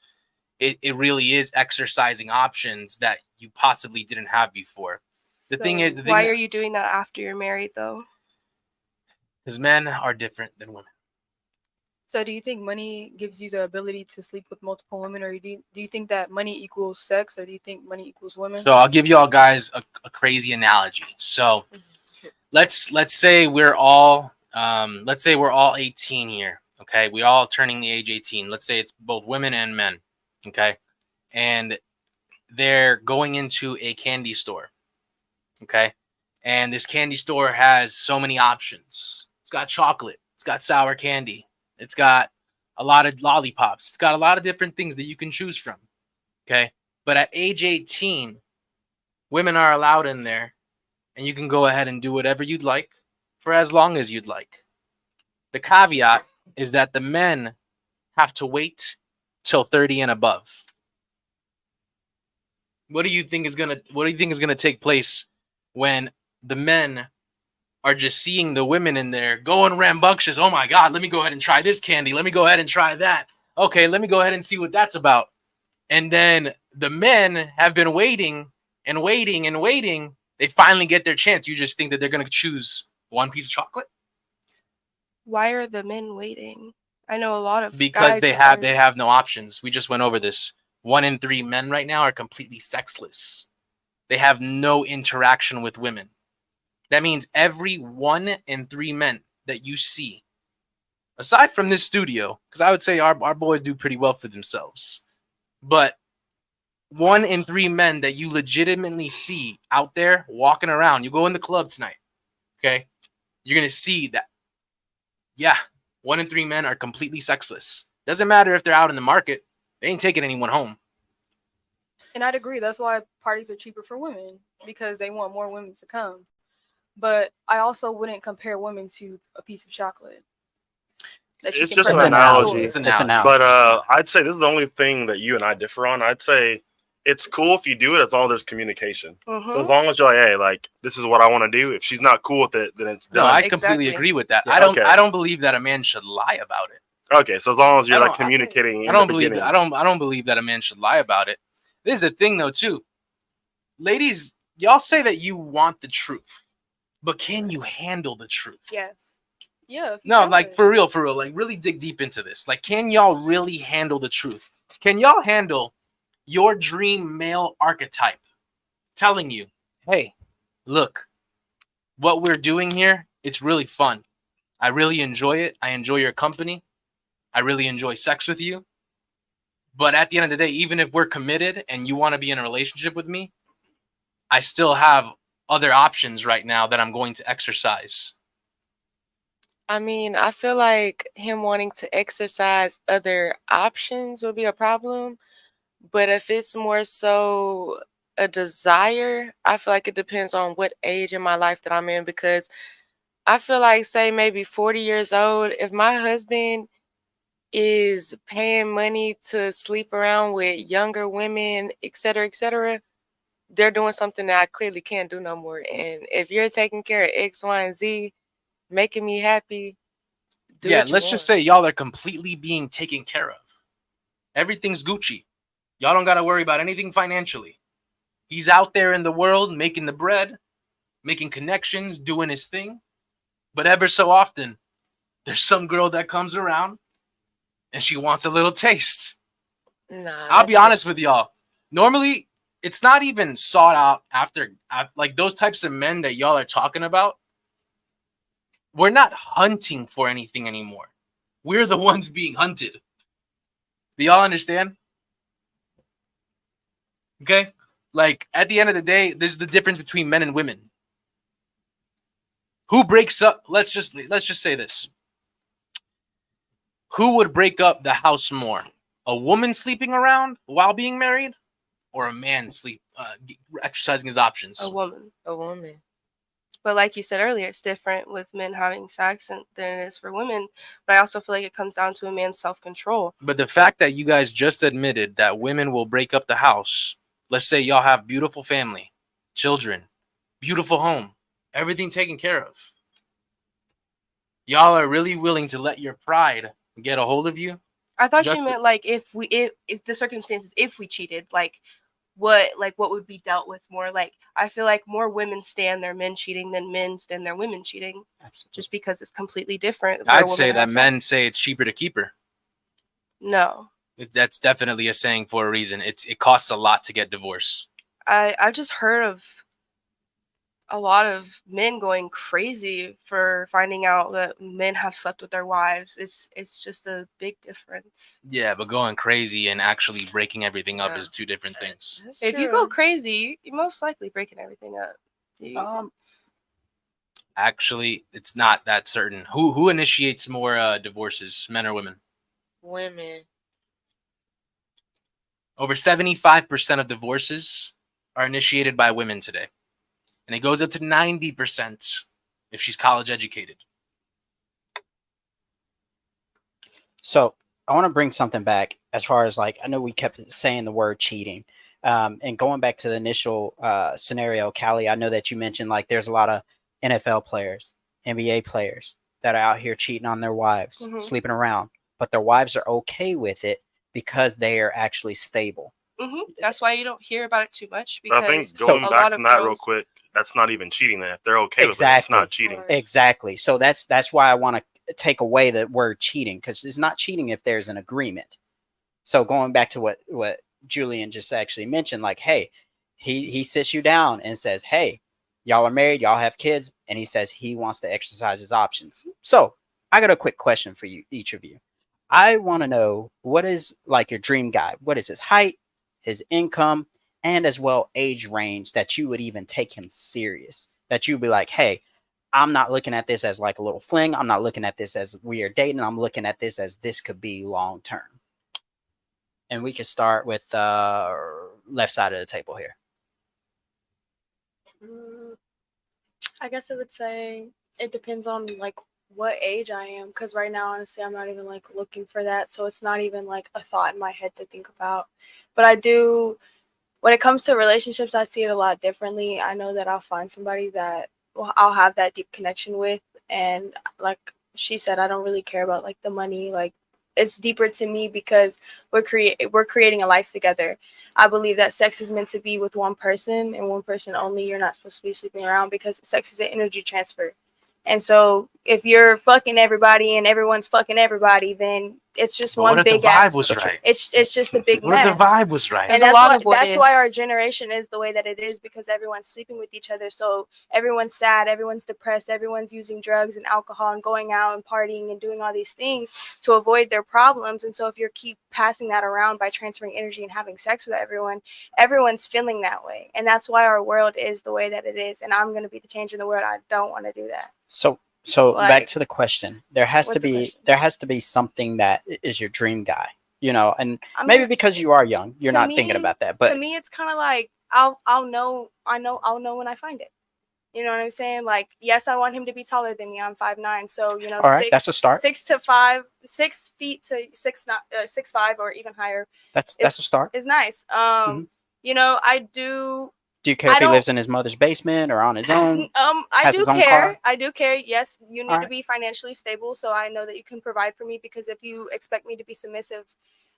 it really is exercising options that you possibly didn't have before. The thing is, why are you doing that after you're married though? Because men are different than women. So do you think money gives you the ability to sleep with multiple women, or do you think that money equals sex, or do you think money equals women? So I'll give you all guys a crazy analogy. So let's say we're all 18 here. Okay, we all turning the age 18. Let's say it's both women and men. Okay, and they're going into a candy store. Okay, and this candy store has so many options. It's got chocolate. It's got sour candy. It's got a lot of lollipops. It's got a lot of different things that you can choose from. Okay, but at age 18, women are allowed in there, and you can go ahead and do whatever you'd like for as long as you'd like. The caveat is that the men have to wait till 30 and above. What do you think is gonna take place when the men are just seeing the women in there going rambunctious? Oh my God, let me go ahead and try this candy. Let me go ahead and try that. Okay, let me go ahead and see what that's about. And then the men have been waiting and waiting and waiting. They finally get their chance. You just think that they're gonna choose one piece of chocolate? Why are the men waiting? I know a lot of because guys they that have are- no options. We just went over this. 1 in 3 men right now are completely sexless. They have no interaction with women. That means every 1 in 3 men that you see, aside from this studio, because I would say our boys do pretty well for themselves, but 1 in 3 men that you legitimately see out there walking around, you go in the club tonight, okay? You're gonna see that, yeah, 1 in 3 men are completely sexless. Doesn't matter if they're out in the market, they ain't taking anyone home. And I'd agree. That's why parties are cheaper for women because they want more women to come. But I also wouldn't compare women to a piece of chocolate. that you It's can just an purchase in the analogy. store. It's an It's an analogy. analogy. But I'd say this is the only thing that you and I differ on. I'd say it's cool if you do it as long as there's communication. Mhm. So as long as you're like, hey, like this is what I want to do. If she's not cool with it, then it's No, done. I completely Exactly. agree with that. Yeah, I okay. don't believe that a man should lie about it. Okay, so as long as you're I like don't- communicating, I don't believe I don't believe that a man should lie about it. This is the thing though too. Ladies, y'all say that you want the truth, but can you handle the truth? Yes. Yeah. If you No, know like it. for real, like really dig deep into this. Like, can y'all really handle the truth? Can y'all handle your dream male archetype telling you, hey, look, what we're doing here, it's really fun. I really enjoy it. I enjoy your company. I really enjoy sex with you. But at the end of the day, even if we're committed and you want to be in a relationship with me, I still have other options right now that I'm going to exercise. I mean, I feel like him wanting to exercise other options would be a problem. But if it's more so a desire, I feel like it depends on what age in my life that I'm in. Because I feel like, say, maybe 40 years old, if my husband is paying money to sleep around with younger women, et cetera, they're doing something that I clearly can't do no more. And if you're taking care of X, Y, and Z, making me happy, do Yeah, what you let's just want. say y'all are completely being taken care of. Everything's Gucci. Y'all don't got to worry about anything financially. He's out there in the world making the bread, making connections, doing his thing. But ever so often, there's some girl that comes around and she wants a little taste. Nah, I'll be that's honest with y'all. Normally, it's not even sought out after like those types of men that y'all are talking about. We're not hunting for anything anymore. We're the ones being hunted. Do y'all understand? Okay? Like at the end of the day, this is the difference between men and women. Who breaks up? Let's just say this. Who would break up the house more? A woman sleeping around while being married, or a man exercising his options? A woman. a woman. But like you said earlier, it's different with men having sex than it is for women. But I also feel like it comes down to a man's self-control. But the fact that you guys just admitted that women will break up the house, let's say y'all have beautiful family, children, beautiful home, everything taken care of. Y'all are really willing to let your pride get a hold of you? I thought Just you to- meant like if the circumstances, if we cheated, like what would be dealt with more. Like I feel like more women stand their men cheating than men stand their women cheating, Absolutely. just because it's completely different. for a I'd woman say to that have men sex. say it's cheaper to keep her. No, That's definitely a saying for a reason. It costs a lot to get divorced. I've just heard of a lot of men going crazy for finding out that men have slept with their wives. It's just a big difference. Yeah, but going crazy and actually breaking everything up Yeah. is two different things. That's If you true. go crazy, you're most likely breaking everything up. Actually, it's not that certain. Who initiates more divorces, men or women? Women. Over 75% of divorces are initiated by women today. And it goes up to 90% if she's college educated. So I want to bring something back as far as like I know we kept saying the word cheating, and going back to the initial scenario, Callie. I know that you mentioned like there's a lot of NFL players, NBA players that are out here cheating on their wives, Mhm. sleeping around, but their wives are okay with it because they are actually stable. That's why you don't hear about it too much, because I think So- going a back lot from of that real girls- quick, that's not even cheating. Then if they're okay with it, it's Exactly. not cheating. Right. Exactly. So that's why I want to take away the word cheating, because it's not cheating if there's an agreement. So going back to what Julian just actually mentioned, like, hey, he sits you down and says, hey, y'all are married, y'all have kids, and he says he wants to exercise his options. So I got a quick question for you, each of you. I want to know, what is like your dream guy? What is his height, his income, and as well age range that you would even take him serious? That you'd be like, hey, I'm not looking at this as like a little fling. I'm not looking at this as we are dating. I'm looking at this as this could be long term. And we can start with left side of the table here. I guess I would say it depends on like what age I am, because right now, honestly, I'm not even like looking for that, so it's not even like a thought in my head to think about. But I do, when it comes to relationships, I see it a lot differently. I know that I'll find somebody that I'll have that deep connection with, and like she said, I don't really care about like the money. Like, it's deeper to me because we're creating a life together. I believe that sex is meant to be with one person and one person only. You're not supposed to be sleeping around, because sex is an energy transfer. And so if you're fucking everybody and everyone's fucking everybody, then it's just But one what if the big vibe ass. was right? It's just a big What if mess. the vibe was right? And There's a lot of what that's if. why our generation is the way that it is, because everyone's sleeping with each other. So everyone's sad, everyone's depressed, everyone's using drugs and alcohol and going out and partying and doing all these things to avoid their problems. And so if you keep passing that around by transferring energy and having sex with everyone, everyone's feeling that way. And that's why our world is the way that it is. And I'm going to be the change in the world. I don't want to do that. So back Like, to the question. There has to what's the be question? something that is your dream guy, you know, and I maybe mean, because you are young, you're to not thinking me- about that. to But me, it's kind of like I'll know when I find it. You know what I'm saying? Like, yes, I want him to be taller than me. I'm 5'9", so you know, all right, that's a start. 6 to 5, 6 feet to 6'5" or even higher That's a start. is nice. Mhm. You know, I do. Do you care I if he don't- lives in his mother's basement or on his own? I has do his own care. car? I do care. Yes, you need to Alright. be financially stable, so I know that you can provide for me. Because if you expect me to be submissive,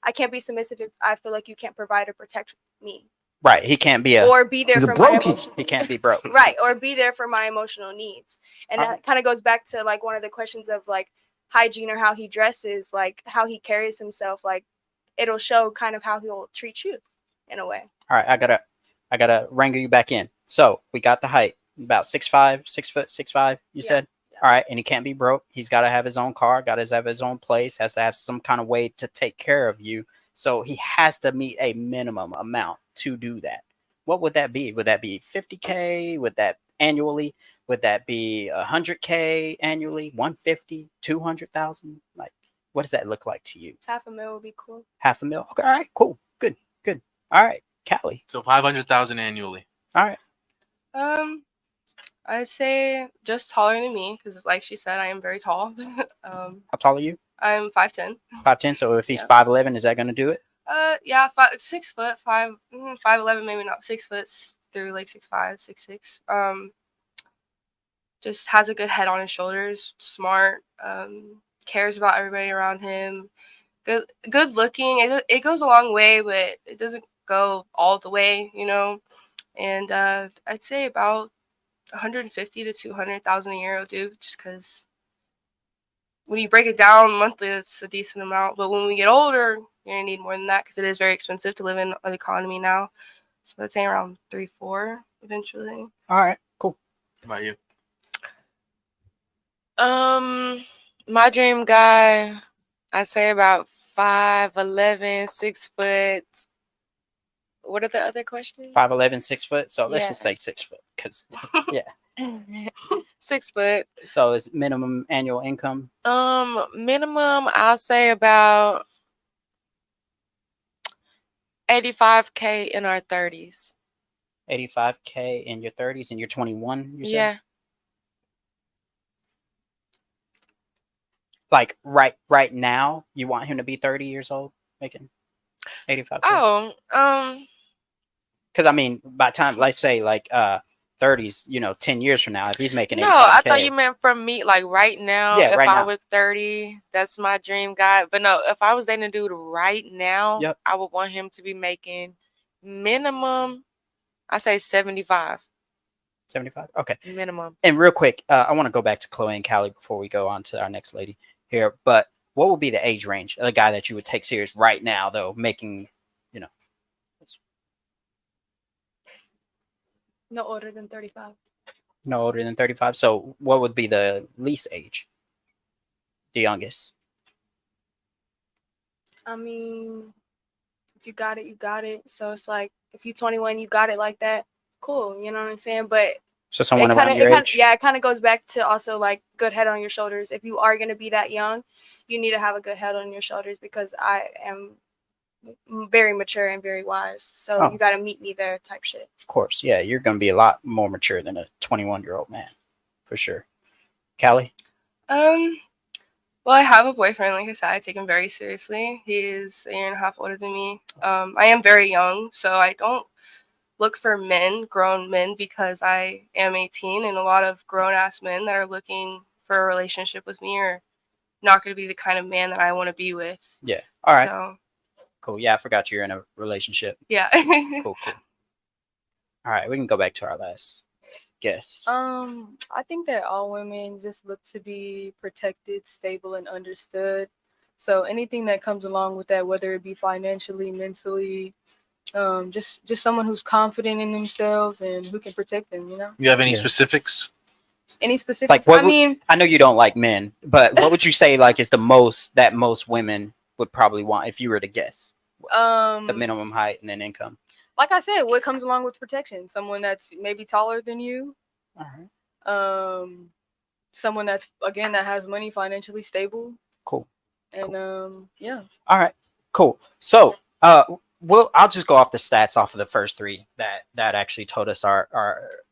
I can't be submissive if I feel like you can't provide or protect me, Right. He can't be a. or be there He's a for my brokey. emotional. He can't be broke. Right, or be there for my emotional needs. And that Alright. kind of goes back to like one of the questions of like hygiene, or how he dresses, like how he carries himself. Like, it'll show kind of how he'll treat you in a way. All right. I gotta wrangle you back in. So we got the height, about 6'5", 6'5". You Yeah. said. All right, and he can't be broke. He's got to have his own car, got to have his own place, has to have some kind of way to take care of you. So he has to meet a minimum amount to do that. What would that be? Would that be 50K? Would that annually? Would that be 100K annually? 150, 200,000? Like, what does that look like to you? $500,000 would be cool. $500,000? Okay, all right, cool, good. All right, Callie. So 500,000 annually. All right, I'd say just taller than me, because like she said, I am very tall. how tall are you? I'm 5'10". 5'10". So if he's Yeah. 5'11", is that going to do it? Yeah, 6 foot, 5'11", maybe not 6 foot through like 6'5", 6'6". Just has a good head on his shoulders, smart, cares about everybody around him, good looking. It goes a long way, but it doesn't go all the way, you know. And I'd say about 150 to 200,000 a year will do, just because when you break it down monthly, it's a decent amount. But when we get older, you're gonna need more than that, because it is very expensive to live in the economy now. So I'd say around 3-4 eventually. All right, cool. How about you? My dream guy, I say about 5'11", 6 foot. What are the other questions? 5'11", 6 foot. So let's Yeah. just say 6 foot, because 6 foot. so is minimum annual income. Minimum, I'll say about 85K in our 30s. 85K in your 30s, and you're 21. You said. Yeah. Like right now, you want him to be 30 years old, making 85K. Oh, Because I mean, by the time, let's say like 30s, 10 years from now, if he's making 85K. no, I thought you meant from me, like right now. Yeah, if right I now. was 30, that's my dream guy. But no, if I was dating a dude right now, Yep. I would want him to be making minimum, I say 75. 75. Okay. minimum. And real quick, I want to go back to Chloe and Callie before we go on to our next lady here. But what would be the age range of the guy that you would take serious right now, though, making, you know, No older than 35. no older than 35? So what would be the least age? The youngest? I mean, if you got it, you got it. So it's like if you 21, you got it like that. Cool, you know what I'm saying? But So someone it kind around of, your age? yeah, it kind of goes back to also like good head on your shoulders. If you are gonna be that young, you need to have a good head on your shoulders because I am very mature and very wise. So Oh. you got to meet me there, type shit. Of course, yeah, you're going to be a lot more mature than a 21-year-old man, for sure. Callie? Well, I have a boyfriend. Like I said, I take him very seriously. He is a year and a half older than me. I am very young, so I don't look for grown men, because I am 18, and a lot of grown-ass men that are looking for a relationship with me are not going to be the kind of man that I want to be with. Yeah. All right. So, Cool. Yeah, I forgot you're in a relationship. yeah. Cool. All right, we can go back to our last guest. I think that all women just look to be protected, stable, and understood. So anything that comes along with that, whether it be financially, mentally, just someone who's confident in themselves and who can protect them. You know. You have any Yeah. specifics? Any specifics? Like, what I would- mean, I know you don't like men, but what would you say like is the most that most women would probably want if you were to guess? The minimum height and then income. like I said, what comes along with protection? Someone that's maybe taller than you. All right. Someone that's again that has money, financially stable, Cool. and yeah. All right. Cool. So, I'll just go off the stats off of the first three that actually told us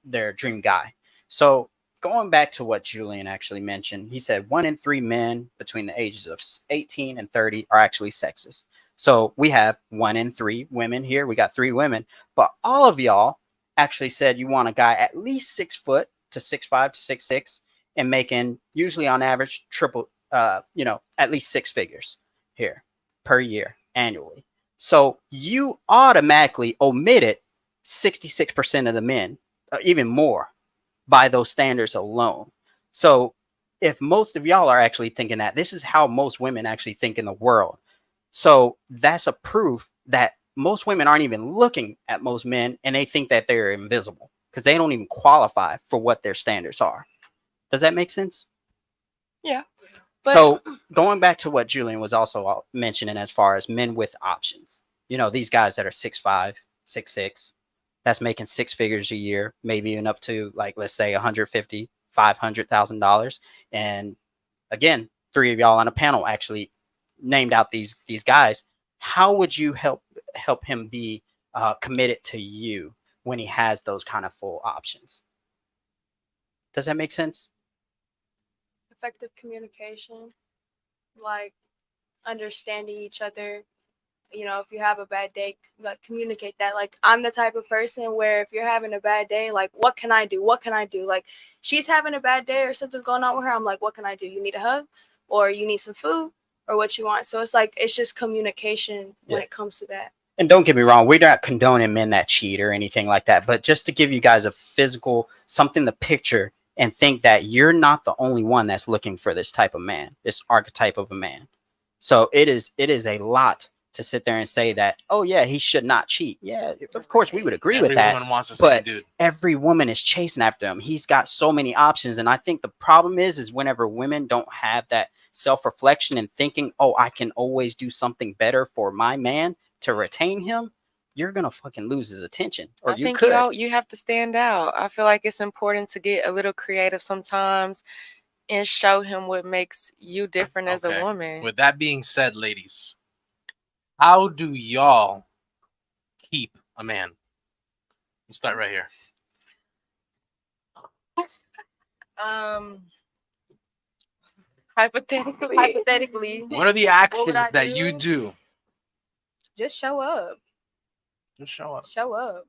their dream guy. So, going back to what Julian actually mentioned, he said 1 in 3 men between the ages of 18 and 30 are actually sexist. So we have 1 in 3 women here. We got 3 women, but all of y'all actually said you want a guy at least 6 foot to 6'5" to 6'6", and making usually on average triple, at least 6 figures here per year annually. So you automatically omitted 66% of the men, even more, by those standards alone. So if most of y'all are actually thinking that, this is how most women actually think in the world. So that's a proof that most women aren't even looking at most men, and they think that they're invisible because they don't even qualify for what their standards are. Does that make sense? Yeah. So going back to what Julian was also mentioning as far as men with options, these guys that are 6'5", 6'6", that's making 6 figures a year, maybe even up to like, let's say $150,000, $500,000. And again, 3 of y'all on a panel actually named out these guys. How would you help him be committed to you when he has those kind of full options? Does that make sense? Effective communication, like understanding each other. If you have a bad day, like communicate that. Like, I'm the type of person where if you're having a bad day, like, what can I do? What can I do? Like, she's having a bad day or something's going on with her. I'm like, what can I do? You need a hug, or you need some food, or what you want. So it's like, it's just communication when it comes to that. And don't get me wrong, we're not condoning men that cheat or anything like that. But just to give you guys a physical, something to picture and think that you're not the only one that's looking for this type of man, this archetype of a man. So it is a lot to sit there and say that, oh yeah, he should not cheat. Yeah, of course we would agree with that. Every woman wants the same dude. Every woman is chasing after him. He's got so many options. And I think the problem is whenever women don't have that self-reflection and thinking, oh, I can always do something better for my man to retain him, you're gonna fucking lose his attention. Or I think you have to stand out. I feel like it's important to get a little creative sometimes and show him what makes you different as a woman. With that being said, ladies, how do y'all keep a man? We'll start right here. Hypothetically, What are the actions that you do? just show up. Just show up. Show up.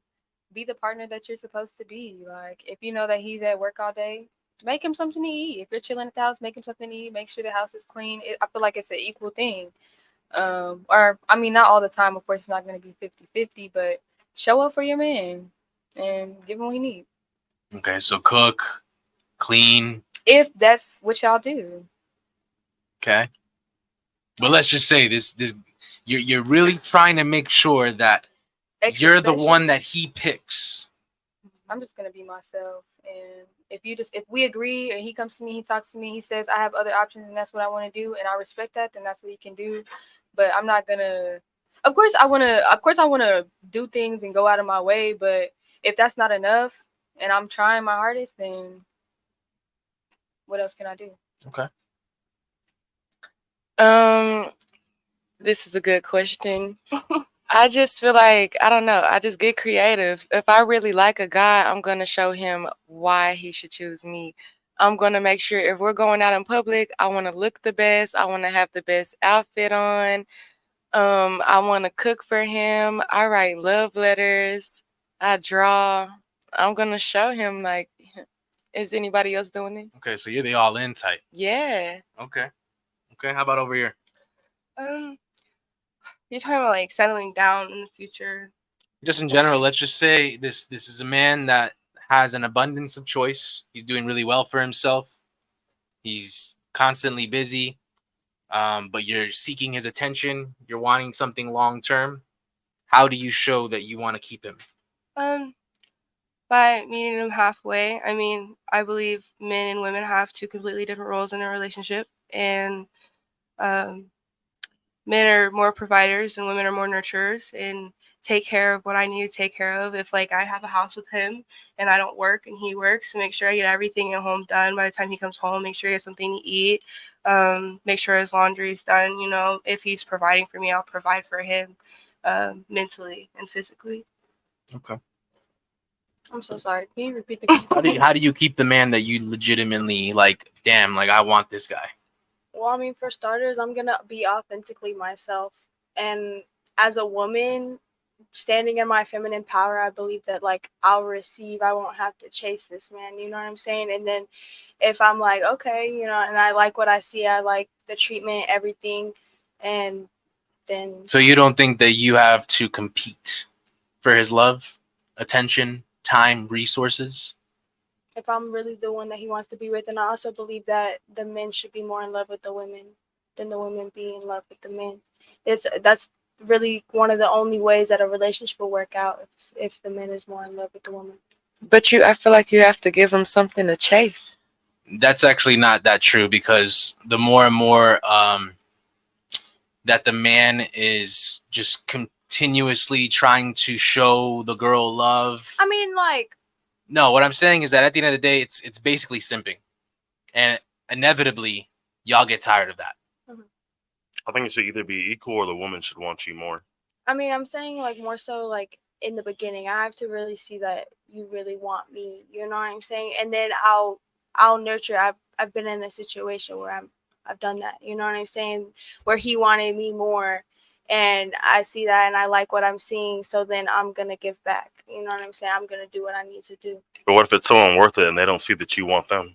Be the partner that you're supposed to be. Like, if you know that he's at work all day, make him something to eat. If you're chilling at the house, make him something to eat. Make sure the house is clean. I feel like it's an equal thing. Or I mean, not all the time. Of course, it's not going to be 50-50, but show up for your man and give him what he needs. Okay, so cook, clean. If that's what y'all do. Okay. But let's just say this you're really trying to make sure that Extra you're the special. one that he picks. I'm just gonna be myself, and if we agree and he comes to me, he talks to me, he says I have other options and that's what I want to do, and I respect that, then that's what he can do. But I'm not gonna. Of course, I wanna do things and go out of my way. But if that's not enough, and I'm trying my hardest, then what else can I do? Okay. This is a good question. I just feel like, I don't know, I just get creative. If I really like a guy, I'm going to show him why he should choose me. I'm going to make sure if we're going out in public, I want to look the best. I want to have the best outfit on. I want to cook for him. I write love letters. I draw. I'm going to show him, like, is anybody else doing this? Okay, so you're the all-in type. Yeah. Okay. Okay, how about over here? You're talking about like settling down in the future. Just in general, let's just say this is a man that has an abundance of choice. He's doing really well for himself. He's constantly busy. But you're seeking his attention. You're wanting something long term. How do you show that you want to keep him? By meeting him halfway. I mean, I believe men and women have two completely different roles in a relationship, and men are more providers and women are more nurturers and take care of what I need to take care of. If like I have a house with him and I don't work and he works, to make sure I get everything at home done by the time he comes home, make sure he has something to eat, make sure his laundry is done. You know, if he's providing for me, I'll provide for him mentally and physically. Okay. I'm so sorry. Can you repeat the question? How do you keep the man that you legitimately like? Damn, like I want this guy. Well, I mean, for starters, I'm gonna be authentically myself, and as a woman, standing in my feminine power, I believe that like I'll receive. I won't have to chase this man. You know what I'm saying? And then, if I'm like, okay, you know, and I like what I see, I like the treatment, everything, and then So you don't think that you have to compete for his love, attention, time, resources? if I'm really the one that he wants to be with, and I also believe that the men should be more in love with the women than the women be in love with the men. That's really one of the only ways that a relationship will work out if the man is more in love with the woman. But I feel like you have to give him something to chase. That's actually not that true, because the more and more that the man is just continuously trying to show the girl love. I mean, like, No, what I'm saying is that at the end of the day, it's basically simping, and inevitably, y'all get tired of that. I think it should either be equal or the woman should want you more. I mean, I'm saying like more so like in the beginning, I have to really see that you really want me. You know what I'm saying? And then I'll nurture. I've been in a situation where I've done that. You know what I'm saying? Where he wanted me more, and I see that and I like what I'm seeing. So then I'm gonna give back. You know what I'm saying? I'm gonna do what I need to do. But what if it's someone worth it and they don't see that you want them?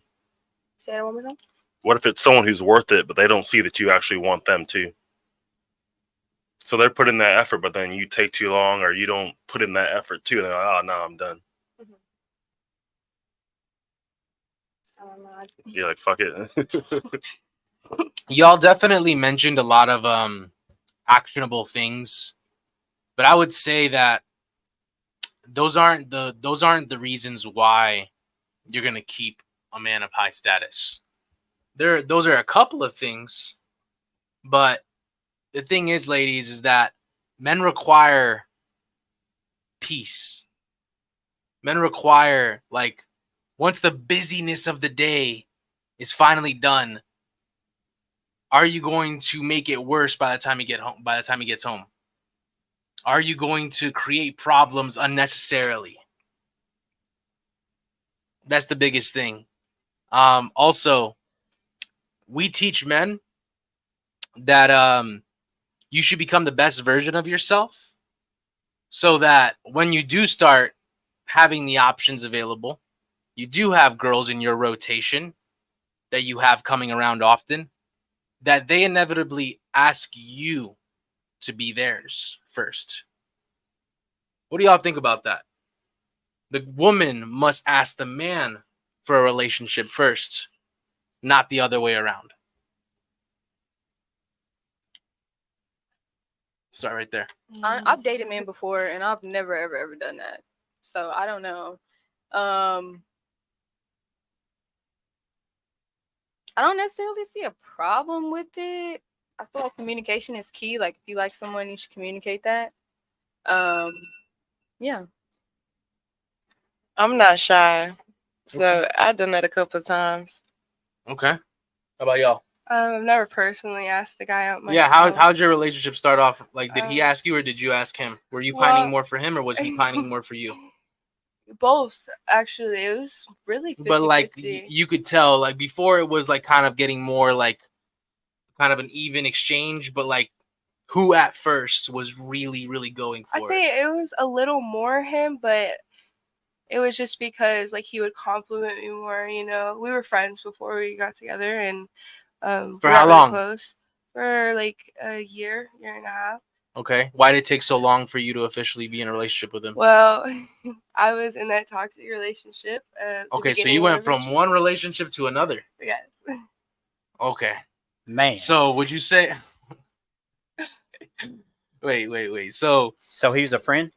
Say that one more time. What if it's someone who's worth it, but they don't see that you actually want them too? So they're putting that effort, but then you take too long, or you don't put in that effort too. And they're like, oh, no, I'm done. I don't know. You're like, fuck it. Y'all definitely mentioned a lot of actionable things, but I would say that those aren't the reasons why you're gonna keep a man of high status. Those are a couple of things, but the thing is, ladies, is that men require peace. Men require, like, once the busyness of the day is finally done, are you going to make it worse by the time you get home? By the time he gets home, are you going to create problems unnecessarily? That's the biggest thing. Also, we teach men that you should become the best version of yourself, so that when you do start having the options available, you do have girls in your rotation that you have coming around often, that they inevitably ask you to be theirs first. What do y'all think about that? The woman must ask the man for a relationship first, not the other way around. Start right there. I've dated men before, and I've never ever done that. So I don't know. I don't necessarily see a problem with it. I feel like communication is key. Like if you like someone, you should communicate that. Yeah. I'm not shy, so I've done that a couple of times. Okay. How about y'all? I've never personally asked the guy out Yeah, myself. how'd your relationship start off? Like, did he Um, ask you or did you ask him? Were you well- pining more for him or was he pining more for you? Both, actually. It was really 50-50. But like you could tell, like before it was like kind of getting more like kind of an even exchange, but like who at first was really, really going I for it? say it was a little more him, but it was just because like he would compliment me more. You know, we were friends before we got together, and For we how got really long? close for like a year and a half. Okay. Why did it take so long for you to officially be in a relationship with him? Well, I was in that toxic relationship. The Okay, so beginning you of went from one relationship to another. Yes. Okay. Man. So would you say wait. So He was a friend?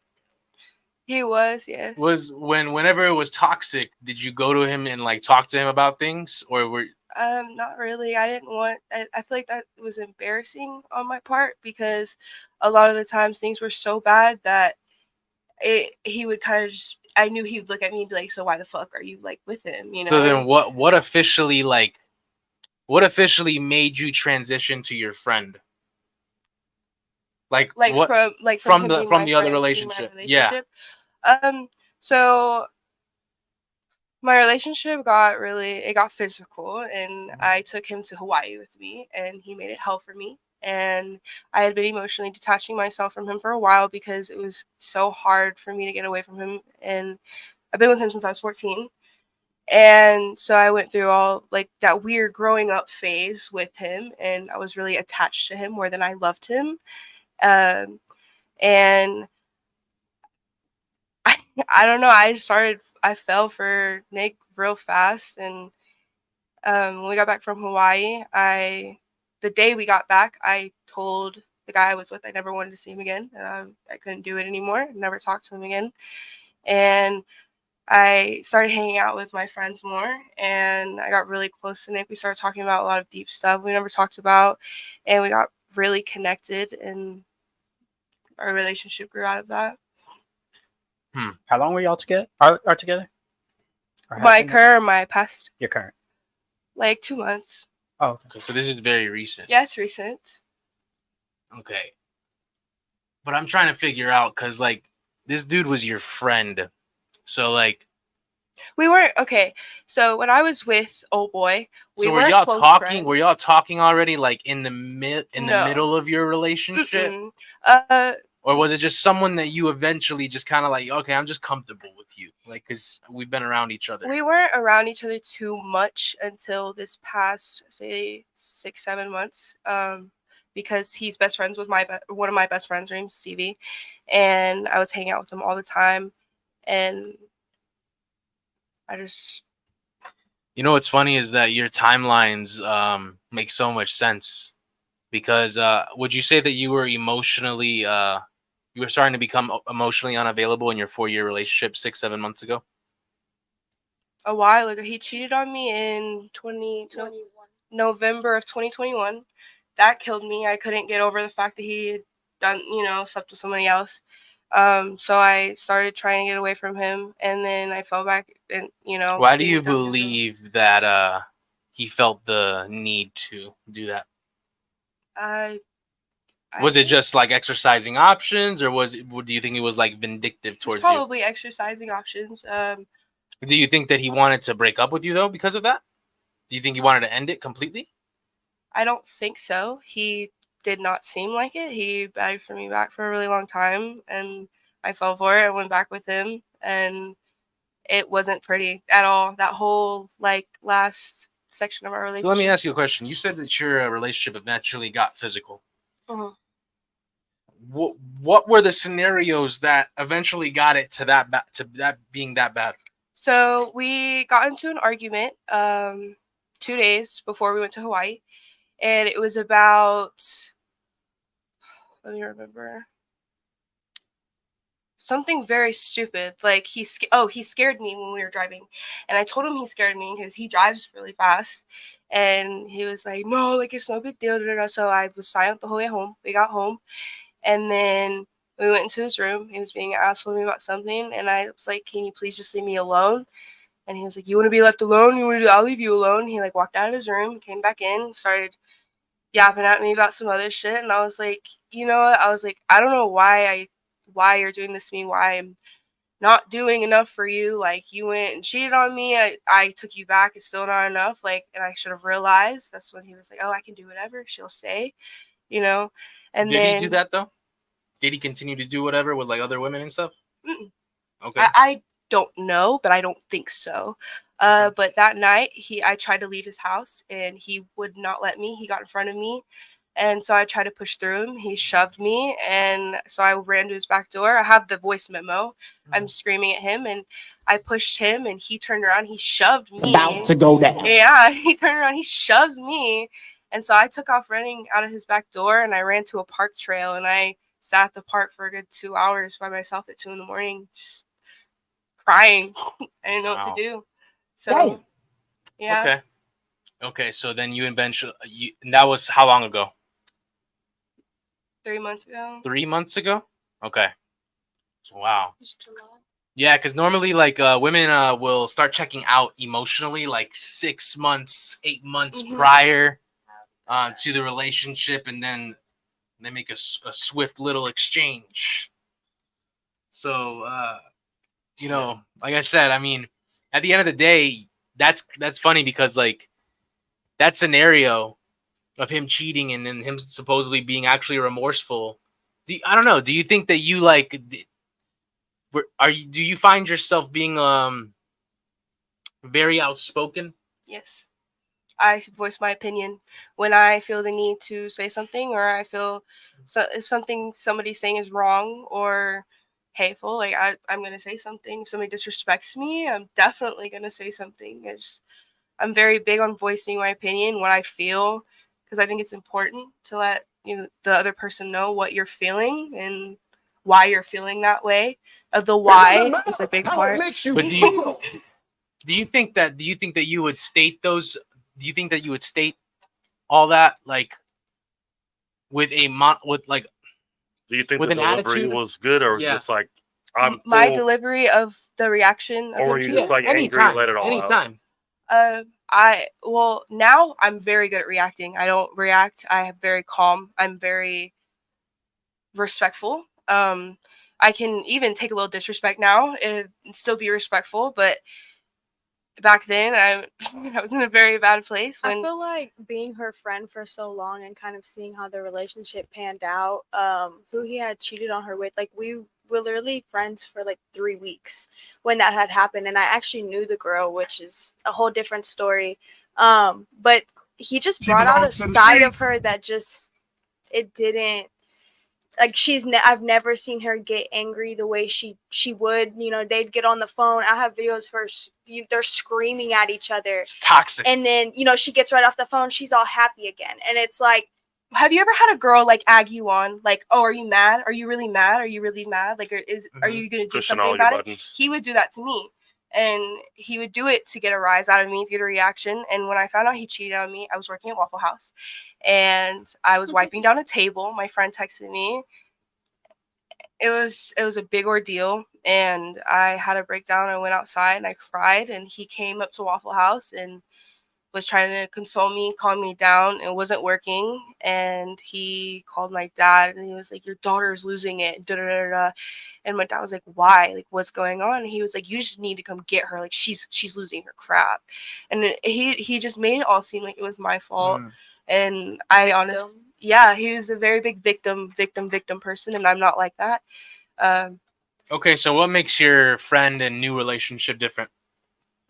He was, yes. was whenever it was toxic, did you go to him and like talk to him about things? Or were Not really. I didn't want. I feel like that was embarrassing on my part because a lot of the times things were so bad that he would kind of just. I knew he would look at me and be like, "So why the fuck are you like with him?" You know. So then what officially made you transition to your friend? Like what from from him the being my other friend, being my relationship? Yeah. So my relationship got physical, and I took him to Hawaii with me, and he made it hell for me. And I had been emotionally detaching myself from him for a while because it was so hard for me to get away from him. And I've been with him since I was 14. And so I went through all like that weird growing up phase with him, and I was really attached to him more than I loved him. And I don't know. I fell for Nick real fast. And when we got back from Hawaii, the day we got back, I told the guy I was with I never wanted to see him again. And I couldn't do it anymore. Never talked to him again. And I started hanging out with my friends more, and I got really close to Nick. We started talking about a lot of deep stuff we never talked about, and we got really connected, and our relationship grew out of that. How long were y'all together? Are together? Or have My been? current or my past? Your current. Like 2 months. Oh, okay. Okay, so this is very recent. Yeah, it's recent. Okay. But I'm trying to figure out because like this dude was your friend. So like We weren't okay. So when I was with old boy, we so were weren't y'all close talking? friends. Were y'all talking already like in the No. middle of your relationship? Mm-mm. Or was it just someone that you eventually just kind of like, okay, I'm just comfortable with you, like, because we've been around each other? We weren't around each other too much until this past, say, 6-7 months. Because he's best friends with one of my best friends. Her name's Stevie, and I was hanging out with him all the time, and I just. You know what's funny is that your timelines make so much sense, because would you say that you were emotionally you were starting to become emotionally unavailable in your 4-year relationship 6-7 months ago? A while ago, he cheated on me in 2021. November of 2021. That killed me. I couldn't get over the fact that he had done, slept with somebody else. So I started trying to get away from him, and then I fell back, and Why do you being toxic. believe that he felt the need to do that? Was it just like exercising options, or do you think it was like vindictive towards you? Probably exercising options. Do you think that he wanted to break up with you though because of that? Do you think he wanted to end it completely? I don't think so. He did not seem like it. He begged for me back for a really long time, and I fell for it. I went back with him, and it wasn't pretty at all. That whole last section of our relationship. So let me ask you a question. You said that your relationship eventually got physical. Uh-huh. what were the scenarios that eventually got it to that being that bad? So we got into an argument 2 days before we went to Hawaii, and it was about, let me remember, something very stupid. Like he scared me when we were driving, and I told him he scared me because he drives really fast, and he was like, no, like it's no big deal. Da, da, da. So I was silent the whole way home. We got home, and then we went into his room. He was being an asshole to me about something, and I was like, can you please just leave me alone? And he was like, you want to be left alone? I'll leave you alone. He like walked out of his room, came back in, started yapping at me about some other shit. And I was like, you know what? I was like, I don't know why you're doing this to me, why I'm not doing enough for you. Like you went and cheated on me. I took you back. It's still not enough. Like, and I should have realized. That's when he was like, oh, I can do whatever. She'll stay, you know? And Did then he do that though? Did he continue to do whatever with like other women and stuff? Mm-mm. Okay. I don't know, but I don't think so. Okay. But that night, I tried to leave his house, and he would not let me. He got in front of me, and so I tried to push through him. He shoved me, and so I ran to his back door. I have the voice memo. I'm screaming at him, and I pushed him, and he turned around. He shoved me. About to go down. Yeah, he turned around. He shoves me, and so I took off running out of his back door, and I ran to a park trail, and I sat at the park for a good 2 hours by myself at 2 a.m, just crying. I didn't know Wow. what to do. So, Dang. yeah, Okay. So then you eventually and that was how long ago? 3 months ago. 3 months ago. Okay. Wow. It's July. Yeah, because normally like women will start checking out emotionally like 6 months, 8 months Mhm. prior to the relationship, and then they make a swift little exchange. So you know, like I said, I mean, at the end of the day, that's funny because like that scenario of him cheating and then him supposedly being actually remorseful. I don't know. Do you think that you like? Do you find yourself being very outspoken? Yes. I voice my opinion when I feel the need to say something, or I feel if somebody's saying is wrong or hateful. Like I'm gonna say something. If somebody disrespects me, I'm definitely gonna say something. I'm very big on voicing my opinion, what I feel, because I think it's important to let the other person know what you're feeling and why you're feeling that way. The why is a big part. But do you think that you would state those? Do you think that you would state all that like with like Do you think with the an delivery attitude? was good, or was Yeah. it just like I'm My full, delivery of the reaction of or were him you cheating? just like angry and let it all out? anytime. Now I'm very good at reacting. I don't react. I am very calm. I'm very respectful. I can even take a little disrespect now and still be respectful, but back then I was in a very bad place I when feel like being her friend for so long and kind of seeing how the relationship panned out, who he had cheated on her with, like we were literally friends for like 3 weeks when that had happened, and I actually knew the girl, which is a whole different story. But he just brought out a side of her that just it didn't like I've never seen her get angry the way she would. They'd get on the phone. I have videos of her. They're screaming at each other, It's toxic. and then she gets right off the phone. She's all happy again, and it's like, have you ever had a girl like egg you on, like, oh, are you mad? Are you really mad? Are you really mad? Like, are you gonna do Pushing something all your about it? buttons. He would do that to me, and he would do it to get a rise out of me, to get a reaction. And when I found out he cheated on me, I was working at Waffle House, and I was wiping down a table. My friend texted me. It was a big ordeal, and I had a breakdown. I went outside and I cried, and he came up to Waffle House and was trying to console me, calm me down. It wasn't working, and he called my dad, and he was like, your daughter's losing it, da da da da. And my dad was like, why? Like, what's going on? And he was like, you just need to come get her. Like, she's losing her crap. And he just made it all seem like it was my fault. And I honestly, Victim. yeah, he was a very big victim person, and I'm not like that. Okay, so what makes your friend and new relationship different?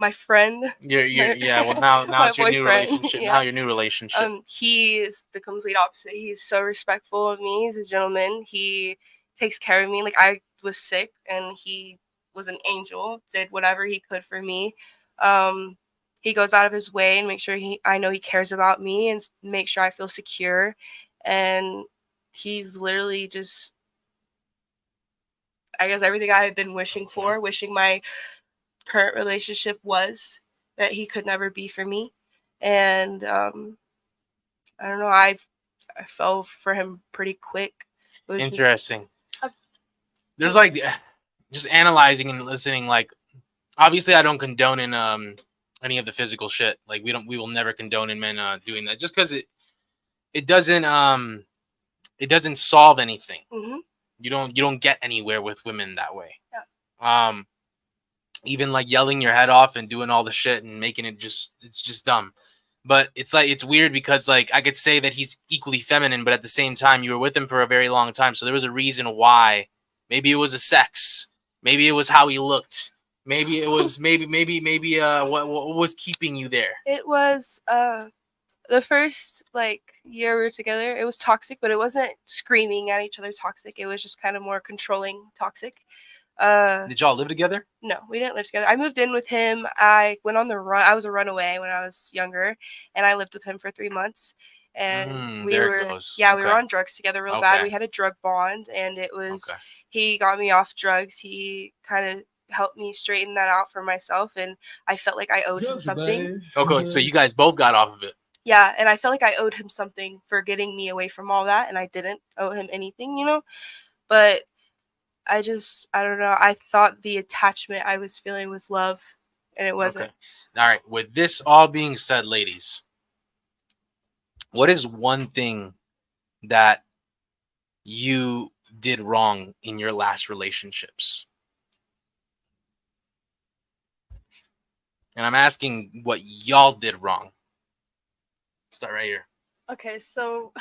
my friend. You're yeah. Well, now My it's your new boyfriend, relationship. yeah. Now your new relationship. He is the complete opposite. He's so respectful of me. He's a gentleman. He takes care of me. Like, I was sick and he was an angel, did whatever he could for me. He goes out of his way and make sure I know he cares about me and make sure I feel secure. And he's literally just, I guess, everything I had been wishing for, wishing my current relationship was, that he could never be for me. And I don't know, I fell for him pretty quick. It was just- Interesting. Uh, There's like just analyzing and listening. Like, obviously, I don't condone in any of the physical shit. Like, we will never condone in men doing that, just because it doesn't solve anything. Mhm. You don't get anywhere with women that way. Yeah. Even like yelling your head off and doing all the shit and making it's just dumb. But it's like, it's weird because, like, I could say that he's equally feminine, but at the same time, you were with him for a very long time, so there was a reason why. Maybe it was a sex. Maybe it was how he looked. Maybe it was maybe what was keeping you there. It was the first like year we were together. It was toxic, but it wasn't screaming at each other toxic. It was just kind of more controlling toxic. Did y'all live together? No, we didn't live together. I moved in with him. I went on the run. I was a runaway when I was younger, and I lived with him for 3 months. And we there were, it goes. yeah, we were Okay. on drugs together real bad. Okay. We had a drug bond, and it was, Okay. he got me off drugs. He kind of helped me straighten that out for myself, and I felt like I owed him something. Okay, so you guys both got off of it. Yeah, and I felt like I owed him something for getting me away from all that, and I didn't owe him anything, you know? But I don't know. I thought the attachment I was feeling was love, and it wasn't. Okay. All right. With this all being said, ladies, what is one thing that you did wrong in your last relationships? And I'm asking what y'all did wrong. Start right here. Okay, so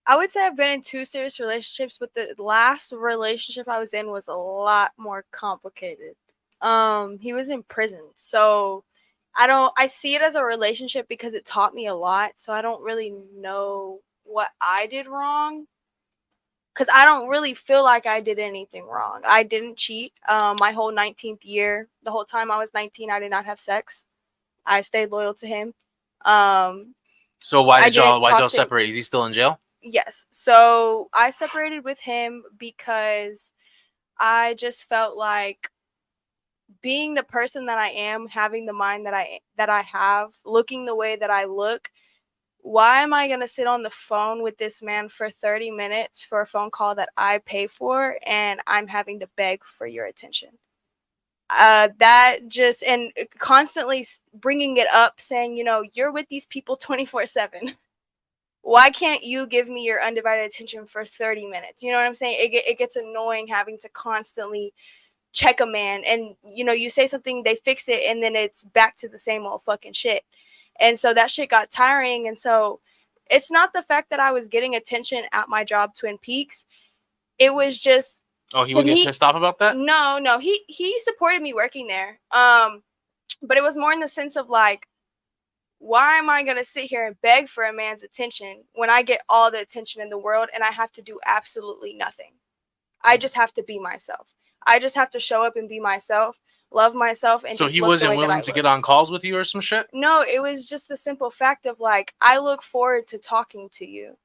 I would say I've been in 2 serious relationships, but the last relationship I was in was a lot more complicated. He was in prison, so I see it as a relationship because it taught me a lot. So I don't really know what I did wrong, because I don't really feel like I did anything wrong. I didn't cheat. My whole 19th year, the whole time I was 19, I did not have sex. I stayed loyal to him. So why I did y'all didn't talk to- separate? Is he still in jail? Yes. So I separated with him because I just felt like, being the person that I am, having the mind that I have, looking the way that I look, why am I going to sit on the phone with this man for 30 minutes for a phone call that I pay for, and I'm having to beg for your attention? That just, and constantly bringing it up, saying, you're with these people 24/7. Why can't you give me your undivided attention for 30 minutes? You know what I'm saying? It gets annoying having to constantly check a man, and you say something, they fix it, and then it's back to the same old fucking shit. And so that shit got tiring. And so it's not the fact that I was getting attention at my job, Twin Peaks. It was just, Oh, he would get pissed off about that? no, he supported me working there. But it was more in the sense of like, why am I going to sit here and beg for a man's attention when I get all the attention in the world and I have to do absolutely nothing? I just have to be myself. I just have to show up and be myself, love myself, and So just he look the wasn't way that willing I to look. get on calls with you or some shit? No, it was just the simple fact of like, I look forward to talking to you.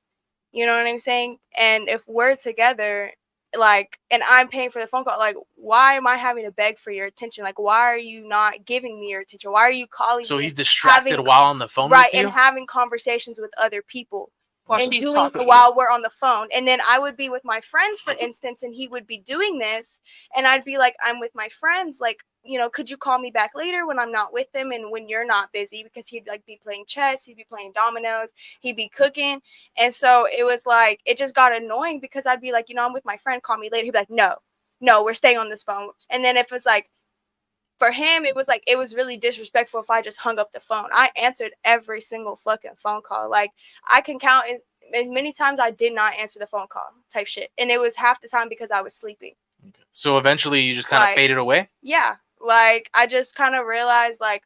You know what I'm saying? And if we're together, like, and I'm paying for the phone call, like, why am I having to beg for your attention? Like, why are you not giving me your attention? Why are you calling So me? he's distracted having- while on the phone Right, with you? and having conversations with other people. While And she's doing talking. while we're on the phone. And then I would be with my friends, for instance, and he would be doing this, and I'd be like, I'm with my friends, like, could you call me back later when I'm not with them and when you're not busy? Because he'd like be playing chess, he'd be playing dominoes, he'd be cooking. And so it was like, it just got annoying because I'd be like, I'm with my friend, call me later. He'd be like, no, we're staying on this phone. And then if it's like, for him, it was like, it was really disrespectful if I just hung up the phone. I answered every single fucking phone call. Like, I can count as many times I did not answer the phone call type shit. And it was half the time because I was sleeping. So eventually you just kind of Like- faded away? Yeah. Like, I just kind of realized, like,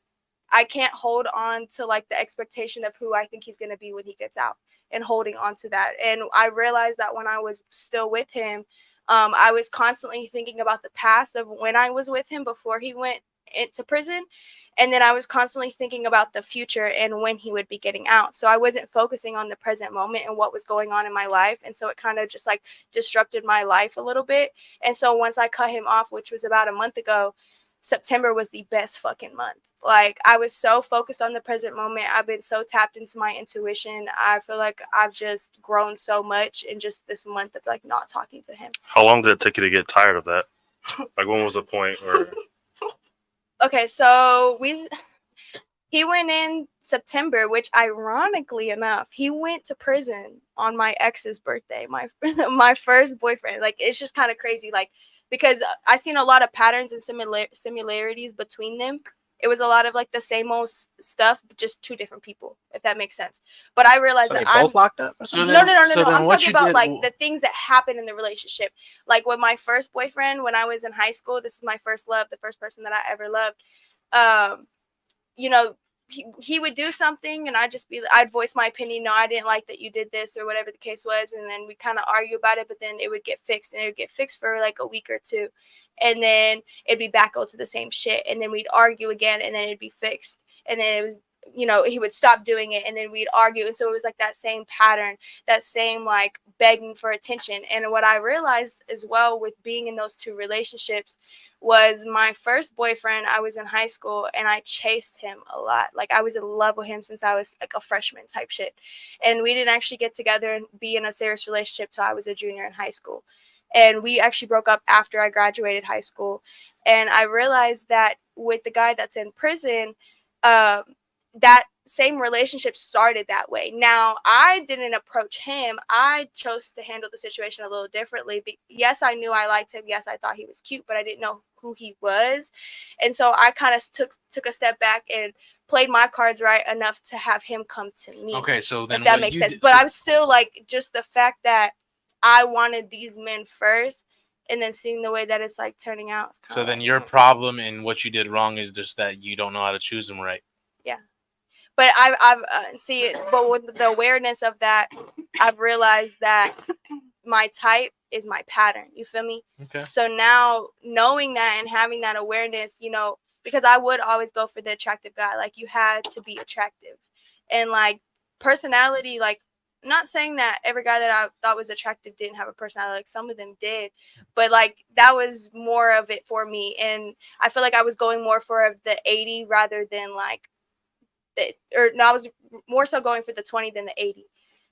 I can't hold on to like the expectation of who I think he's going to be when he gets out and holding on to that. And I realized that when I was still with him, I was constantly thinking about the past of when I was with him before he went into prison. And then I was constantly thinking about the future and when he would be getting out. So I wasn't focusing on the present moment and what was going on in my life. And so it kind of just like disrupted my life a little bit. And so once I cut him off, which was about a month ago, September was the best fucking month. Like, I was so focused on the present moment. I've been so tapped into my intuition. I feel like I've just grown so much in just this month of like not talking to him. How long did it take you to get tired of that? Like, when was the point where? Okay, so he went in September, which ironically enough, he went to prison on my ex's birthday, my my first boyfriend. Like, it's just kind of crazy, like, because I seen a lot of patterns and similarities between them. It was a lot of like the same old stuff, but just two different people, if that makes sense. But I realized So that they I'm both locked up? Or So something? then- no. so then I'm what talking you about did- like the things that happen in the relationship. Like with my first boyfriend, when I was in high school, this is my first love, the first person that I ever loved. You know, he would do something and I'd voice my opinion. No, I didn't like that you did this or whatever the case was. And then we kind of argue about it, but then it would get fixed and it would get fixed for like a week or two. And then it'd be back to the same shit. And then we'd argue again and then it'd be fixed. And then it was, you know, he would stop doing it and then we'd argue. And so it was like that same pattern, that same like begging for attention. And what I realized as well with being in those two relationships was my first boyfriend, I was in high school and I chased him a lot. Like, I was in love with him since I was like a freshman type shit. And we didn't actually get together and be in a serious relationship till I was a junior in high school. And we actually broke up after I graduated high school. And I realized that with the guy that's in prison, that same relationship started that way. Now, I didn't approach him. I chose to handle the situation a little differently. Yes, I knew I liked him. Yes, I thought he was cute, but I didn't know who he was. And so I kind of took a step back and played my cards right enough to have him come to me. Okay, so then If that what makes you sense. did- But so- I was still like, just the fact that I wanted these men first and then seeing the way that it's like turning out. It's So kinda then like, your problem and what you did wrong is just that you don't know how to choose them right. but I've see it, but with the awareness of that, I've realized that my type is my pattern. You feel me? Okay. So now knowing that and having that awareness, you know, because I would always go for the attractive guy. Like, you had to be attractive, and like personality. Like, not saying that every guy that I thought was attractive didn't have a personality. Like, some of them did, but like that was more of it for me. And I feel like I was going more for the 80 rather than like I was more so going for the 20 than the 80.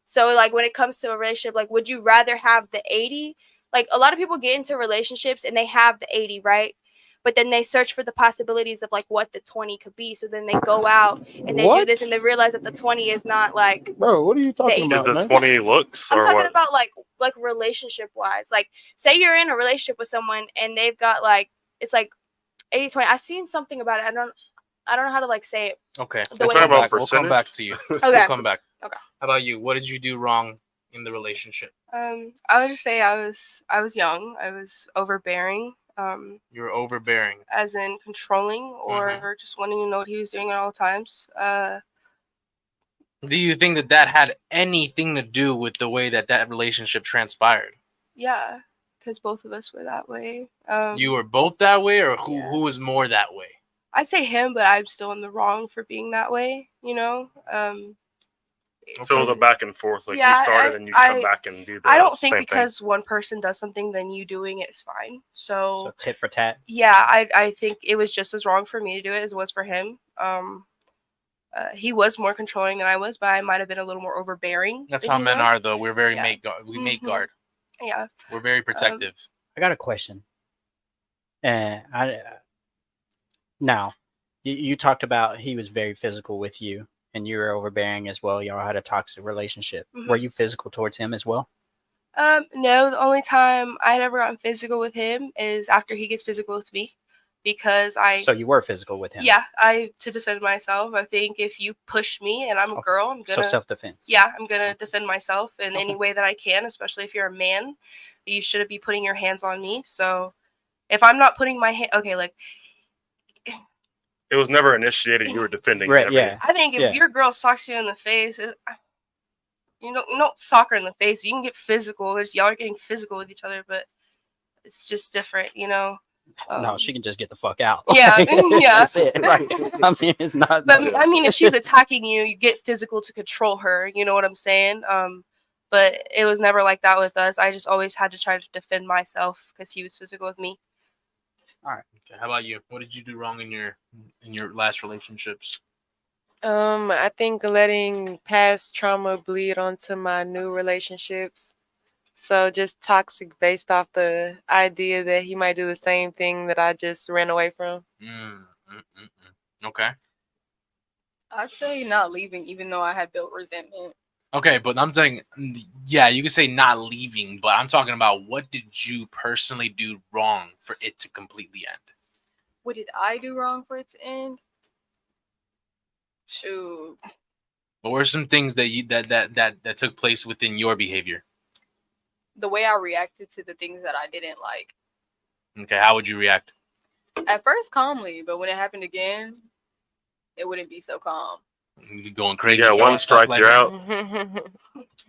So like when it comes to a relationship, like, would you rather have the 80? Like, a lot of people get into relationships and they have the 80, right? But then they search for the possibilities of like what the 20 could be. So then they go out and they do this and they realize that the 20 is not like Bro, what are you talking Is Is about, the man? 20 looks I'm or talking what? about like relationship wise. Like, say you're in a relationship with someone and they've got like, it's like 80-20. I've seen something about it. I don't know how to like say it. Okay. The We'll way come that back. they- We'll come back to you. Okay. We'll come back. Okay. How about you? What did you do wrong in the relationship? I would just say I was young. I was overbearing, You were overbearing. as in controlling or just wanting to know what he was doing at all times. Do you think that had anything to do with the way that relationship transpired? Yeah, because both of us were that way. You were both that way, or who Yeah. who was more that way? I'd say him, but I'm still in the wrong for being that way. You know. So it was a back and forth. Like, Yeah, you started and you I- come back and do the I don't think same because one person does something, then you doing it is fine. So tit for tat. Yeah, I think it was just as wrong for me to do it as it was for him. He was more controlling than I was, but I might have been a little more overbearing. That's than how he men was. are, though. We're very Yeah. mate guard. We mate Mhm. guard. Yeah. We're very protective. I got a question. And now you talked about he was very physical with you and you were overbearing as well. Y'all had a toxic relationship. Mhm. Were you physical towards him as well? No, the only time I had ever gotten physical with him is after he gets physical with me, because So you were physical with him. to defend myself. I think if you push me and I'm a Okay. girl, I'm So gonna self-defense. I'm gonna defend myself in any Okay. way that I can, especially if you're a man. You shouldn't be putting your hands on me. So if I'm not putting my hand, okay, like It was never initiated. You were defending. Right, every- yeah. I think if Yeah. your girl socks you in the face, you don't sock her in the face. You can get physical. Y'all are getting physical with each other, but it's just different, you know. No, she can just get the fuck out. Yeah, yeah. That's it. Right. I mean, it's not. But I mean, if she's attacking you, you get physical to control her. You know what I'm saying? But it was never like that with us. I just always had to try to defend myself because he was physical with me. Okay, how about you? What did you do wrong in your last relationships? I think letting past trauma bleed onto my new relationships. So just toxic based off the idea that he might do the same thing that I just ran away from. Okay. I'd say not leaving, even though I had built resentment. Okay, but I'm saying, yeah, you can say not leaving, but I'm talking about what did you personally do wrong for it to completely end? What did I do wrong for it to end? Shoot. What were some things that you that took place within your behavior? The way I reacted to the things that I didn't like. Okay, how would you react? At first, calmly, but when it happened again, it wouldn't be so calm. You going crazy? Yeah, one all stuff strike, you're out.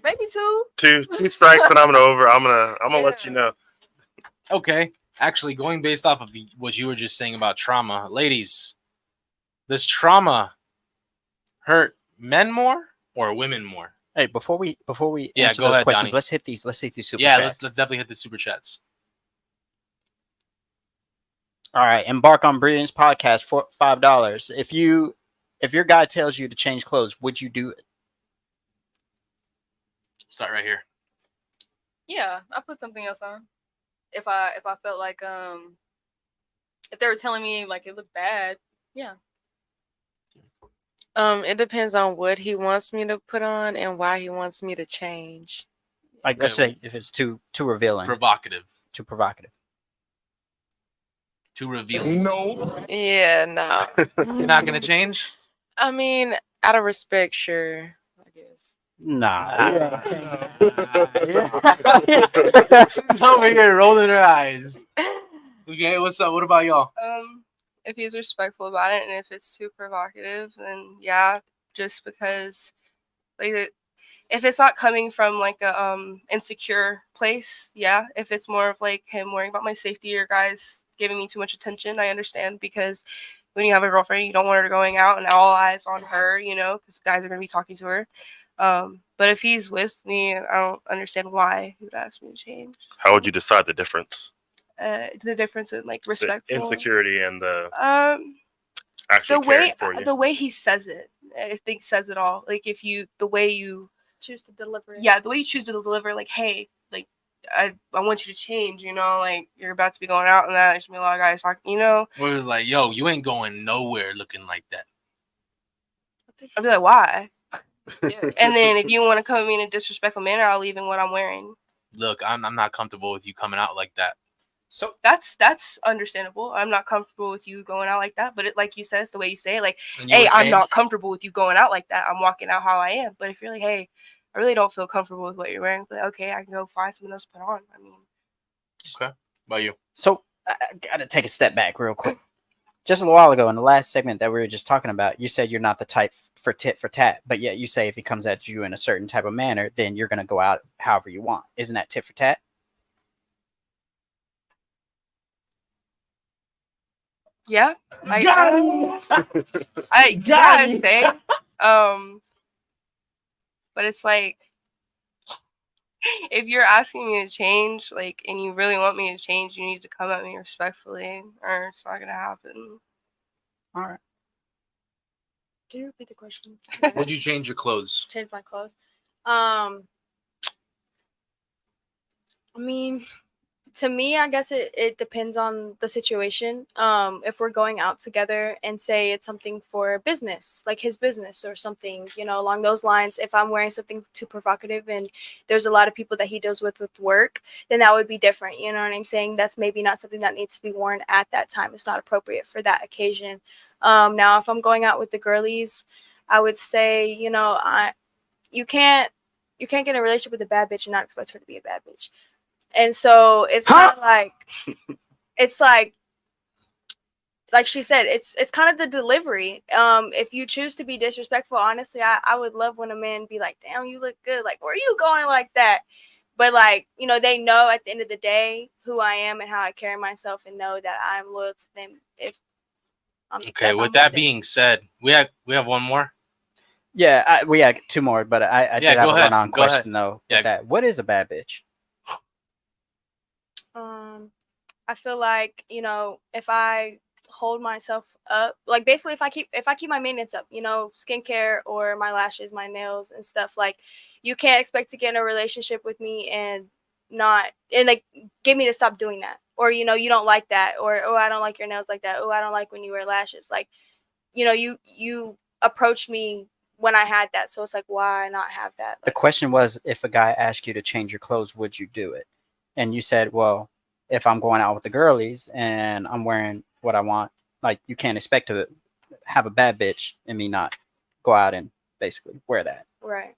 Maybe two. Two strikes, and I'm over. I'm gonna let you know. Okay, actually, going based off of what you were just saying about trauma, ladies, does trauma hurt men more or women more? Hey, before we Yeah, answer go those ahead, questions, Donnie. let's hit these super Yeah, chats. let's definitely hit the super chats. All right, embark on Brilliance podcast for $5. If your guy tells you to change clothes, would you do it? Start right here. Yeah, I put something else on. If I felt like if they were telling me like it looked bad, yeah. It depends on what he wants me to put on and why he wants me to change. Like, let's Okay. say if it's too revealing, Provocative. too provocative. Too revealing. Yeah, no. You're not gonna change? I mean, out of respect, sure. I guess. Nah. She's over here rolling her eyes. Okay, what's up? What about y'all? If he's respectful about it and if it's too provocative, then yeah, just because like if it's not coming from like a insecure place, yeah. If it's more of like him worrying about my safety or guys giving me too much attention, I understand because when you have a girlfriend, you don't want her going out and all eyes on her, you know, because guys are gonna be talking to her. But if he's with me, I don't understand why he would ask me to change. How would you decide the difference? The difference in like The respectful. insecurity and the The actually way caring for you. the way he says it, I think says it all. Like if you the way you Choose to deliver it. yeah, the way you choose to deliver, like, hey, like I want you to change, you know, like you're about to be going out and that there's gonna be a lot of guys talking, you know. Where it was like, yo, you ain't going nowhere looking like that. I'll be like, why? Yeah. And then if you want to come at me in a disrespectful manner, I'll leave in what I'm wearing. Look, I'm not comfortable with you coming out like that. So That's understandable. I'm not comfortable with you going out like that, but it, like you said, it's the way you say it. Like, And you hey, would I'm change? not comfortable with you going out like that. I'm walking out how I am. But if you're like, hey, I really don't feel comfortable with what you're wearing, but okay, I can go find something else to put on. I mean, Okay. About you. So I gotta take a step back real quick. Just a little while ago in the last segment that we were just talking about, you said you're not the type for tit for tat, but yet you say if he comes at you in a certain type of manner, then you're gonna go out however you want. Isn't that tit for tat? yeah, I say, but it's like if you're asking me to change, like, and you really want me to change, you need to come at me respectfully, or it's not gonna happen. All right. Can you repeat the question? Would you change your clothes? Change my clothes. I mean, to me, I guess it depends on the situation. If we're going out together and say it's something for business, like his business or something, you know, along those lines, if I'm wearing something too provocative and there's a lot of people that he deals with work, then that would be different. You know what I'm saying? That's maybe not something that needs to be worn at that time. It's not appropriate for that occasion. Now, if I'm going out with the girlies, I would say, you know, you can't get in a relationship with a bad bitch and not expect her to be a bad bitch. And so it's kind of like, it's like, like she said, it's kind of the delivery. If you choose to be disrespectful, honestly, I would love when a man be like, damn, you look good, like, where are you going like that? But like, you know, they know at the end of the day who I am and how I carry myself, and know that I'm loyal to them if Okay, if with I'm that them. being said, we have one more. Yeah, we had two more, but I Yeah, did have go a ahead, run-on go ahead. question though. Yeah. With that, what is a bad bitch? I feel like, you know, if I hold myself up, like basically if I keep my maintenance up, you know, skincare or my lashes, my nails and stuff, like you can't expect to get in a relationship with me and like get me to stop doing that. Or, you know, you don't like that, or oh, I don't like your nails like that. Oh, I don't like when you wear lashes. Like, you know, you approached me when I had that. So it's like, why not have that? The question was, if a guy asked you to change your clothes, would you do it? And you said, well, if I'm going out with the girlies and I'm wearing what I want, like you can't expect to have a bad bitch and me not go out and basically wear that. Right.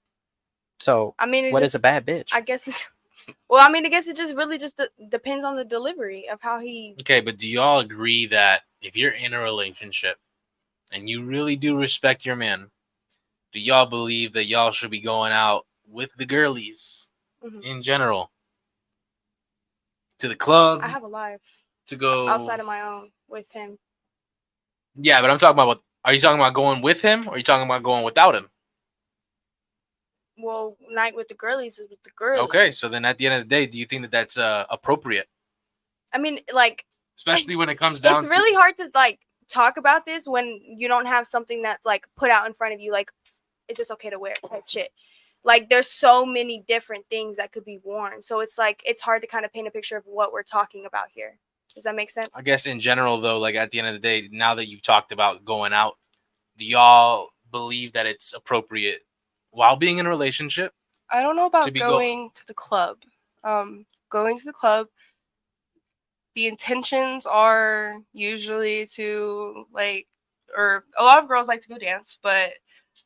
So I mean, what is a bad bitch? I guess it's, well, I mean, I guess it just really just depends on the delivery of how he. Okay, but do y'all agree that if you're in a relationship and you really do respect your man, do y'all believe that y'all should be going out with the girlies in general? To the club? I have a life to go outside of my own with him. Yeah, but I'm talking about are you talking about going with him or are you talking about going without him? Well, night with the girlies is with the girlies. Okay, so then at the end of the day, do you think that that's appropriate? I mean, like, especially when it comes down it's really hard to like talk about this when you don't have something that's like put out in front of you, like, is this okay to wear type shit. Like, there's so many different things that could be worn, so it's like it's hard to kind of paint a picture of what we're talking about here. Does that make sense? I guess in general though, like at the end of the day, now that you've talked about going out, do y'all believe that it's appropriate while being in a relationship? I don't know about going to the club. Going to the club, the intentions are usually to like, or a lot of girls like to go dance, but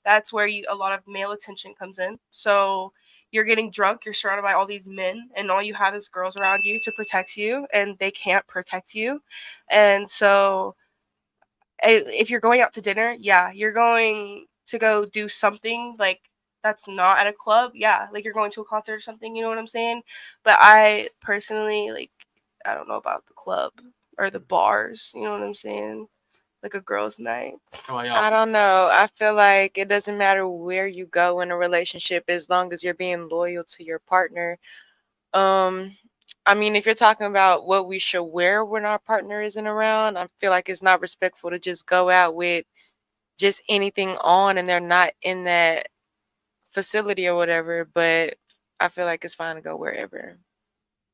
that's where a lot of male attention comes in. So you're getting drunk, you're surrounded by all these men, and all you have is girls around you to protect you, and they can't protect you. And so if you're going out to dinner, yeah, you're going to go do something like that's not at a club. Yeah, like you're going to a concert or something, you know what I'm saying? But I personally, like, I don't know about the club or the bars, you know what I'm saying? Like a girls' night. I don't know. I feel like it doesn't matter where you go in a relationship as long as you're being loyal to your partner. I mean, if you're talking about what we should wear when our partner isn't around, I feel like it's not respectful to just go out with just anything on and they're not in that facility or whatever. But I feel like it's fine to go wherever,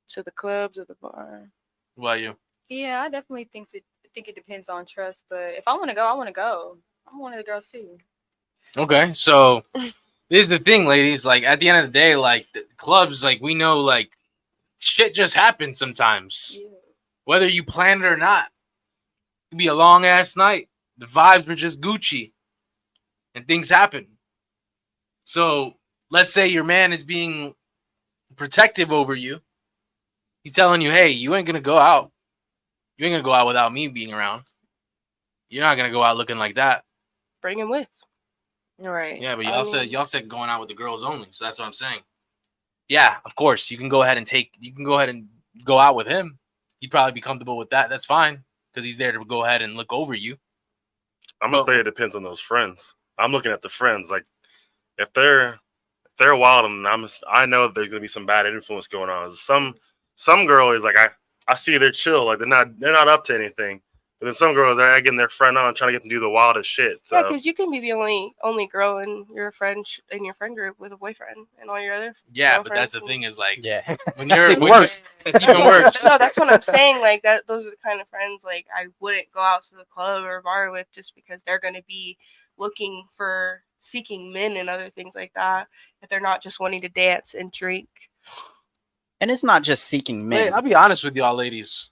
to the clubs or the bar. What about you? Yeah, I definitely think it depends on trust. But if I want to go, I want to go. I'm one of the girls too. Okay, so this is the thing, ladies. Like at the end of the day, like the clubs, like we know, like shit just happens sometimes, whether you plan it or not. It could be a long ass night. The vibes were just Gucci, and things happen. So let's say your man is being protective over you. He's telling you, "Hey, you ain't gonna go out. You ain't gonna go out without me being around. You're not gonna go out looking like that." Bring him with. Right. Yeah, but y'all said going out with the girls only, so that's what I'm saying. Yeah, of course, you can go ahead and go out with him. He'd probably be comfortable with that. That's fine because he's there to go ahead and look over you. I'm gonna say it depends on those friends. I'm looking at the friends. Like if they're wild, and I know that there's gonna be some bad influence going on. Some girl is like I see they're chill, like they're not up to anything. But then some girls, they're egging their friend on, trying to get them to do the wildest shit. So. Yeah, because you can be the only girl in your friend group with a boyfriend, and all your other. Yeah, but that's the thing is like, yeah, when you're worse, it's even worse. No, that's what I'm saying. Like that, those are the kind of friends like I wouldn't go out to the club or bar with just because they're gonna be seeking men and other things like that. If they're not just wanting to dance and drink. And it's not just seeking men. Hey, I'll be honest with y'all, ladies.